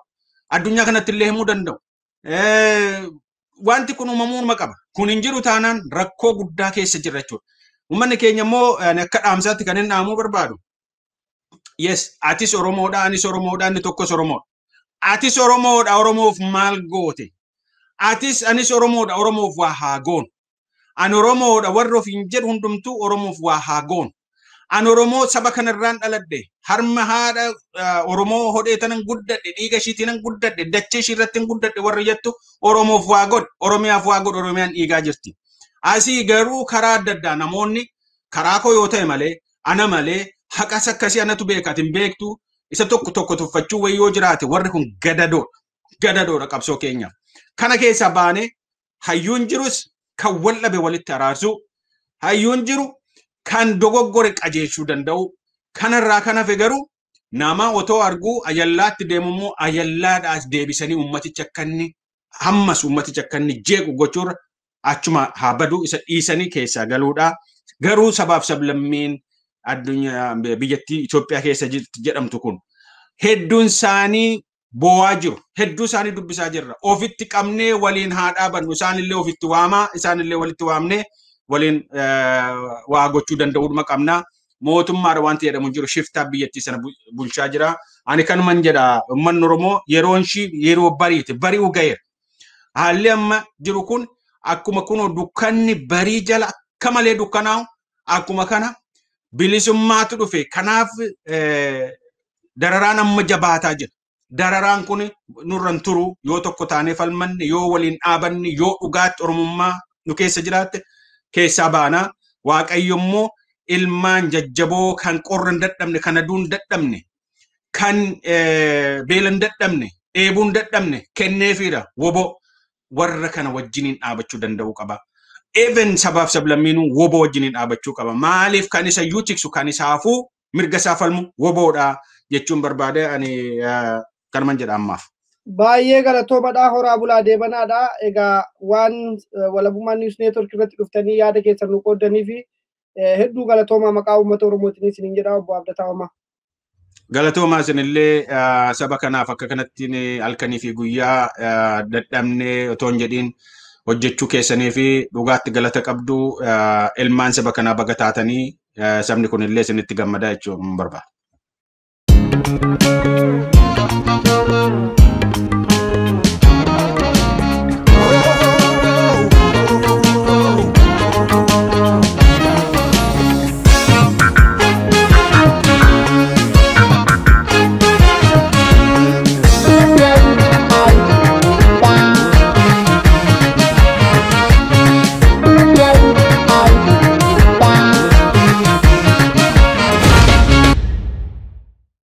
addunyaa kanatti illee himuu danda'u. Wanti kun uumamuu qaba. Kun hin jiru taanaan rakkoo guddaa keessa jirra jechuudha. Uummanni keenya immoo akka dhaamsaatti kan inni dhaamuu barbaadu. Yes, atis Oromoodha, anis Oromoodha, inni tokkos Oromoodha. Atis Oromoodha, Oromoof maal goote? Anis Oromoodha, Oromoof waa haa goonu. Ani Oromoodha, warra of hin jedhu hundumtuu Oromoof waa haa goonu. Ani Oromoo saba kanarraan dhaladhe, harma haadha Oromoo hodhee tanan guddadhe, dhiiga ishiitiinan guddadhe, dachee ishii irratti guddadhe warra jettu Oromoof waa godhe, Oromiyaaf waa godhe, Oromiyaan dhiigaa jirti. Asii garuu karaa adda addaa namoonni karaa koo yoo ta'e malee, ana malee, haqas akkasii anatu beeka, ati hin beektu, isa tokko tuffachuu wayii yoo jiraate warri kun gadadoodha qabsoo keenyaaf. Kana keessaa baanee hayyuun jirus kan wal dhabe walitti araarsu, hayyuun jiru kan dogoggore qajeelchuu danda'u. Kanarraa kan hafe garuu nama otoo arguu ayallaatti deemu immoo ayallaadhaas deebisanii ummaticha akka inni hammas ummaticha akka inni jeequ gochuurra achuma haa badu isa dhiisanii keessaa galuudha. Garuu sabaaf sablammiin addunyaa biyyattii Itoophiyaa keessa jedhamtu kun hedduun isaanii boo'aa jiru. Hedduu isaanii dubbisaa jirra. Ofitti qabnee waliin haa dhaabannu. Isaanillee ofitti waamaa, isaanillee walitti waamnee waliin waa gochuu danda'uudhuma qabnaa. Mootummaadha wanti jedhamu jiru shiftaa biyyattii sana bulchaa jira. Ani kanuman jedha uummanni Oromoo yeroon ishii yeroo bari'uu ga'eera. Haalli amma jiru kun akkuma kunoo dukkanni barii jala akka malee dukkanaa'u akkuma kana bilisummaatu dhufe. Kanaaf dararaan amma jabaataa jira. Dararaan kun nurran turu yoo tokko taanee falmanne, yoo waliin dhaabanne, yoo dhugaatti Oromummaa nu keessa jiraatte keessaa baana. Waaqayyo immoo ilmaan jajjaboo kan qorra hin dadhabne, kan aduu hin dadhabne, kan beela hin dadhabne, dheebuu hin dadhabne kenneefiidha. Woboo warra kana wajjiniin dhaabachuu danda'uu qaba. Even sabaaf sablammiinuu woboo wajjiniin dhaabachuu qaba. Maaliif kan isa iyyuu tiksu, kan isaafuu mirga isaa falmu woboodha jechuun barbaade ani kanuman jedha ammaaf. Baay'ee galatoomadha, horaa bulaa deebanaadha. Egaa waan walabummaa News Network irratti dhuftanii yaada keessan nu qooddanii fi hedduu galatoomaa maqaa uummata Oromootiin isiniin jedha obbo Abdataa Uumaa. Galatoomaa isinillee saba kanaaf akka kanatti halkanii fi guyyaa dadhabnee otoo hin jedhiin hojjechuu keessanii fi dhugaatti galata qabdu. Ilmaan saba kanaa baga taatanii sabni kunillee isinitti gammadaa jechuun barbaada.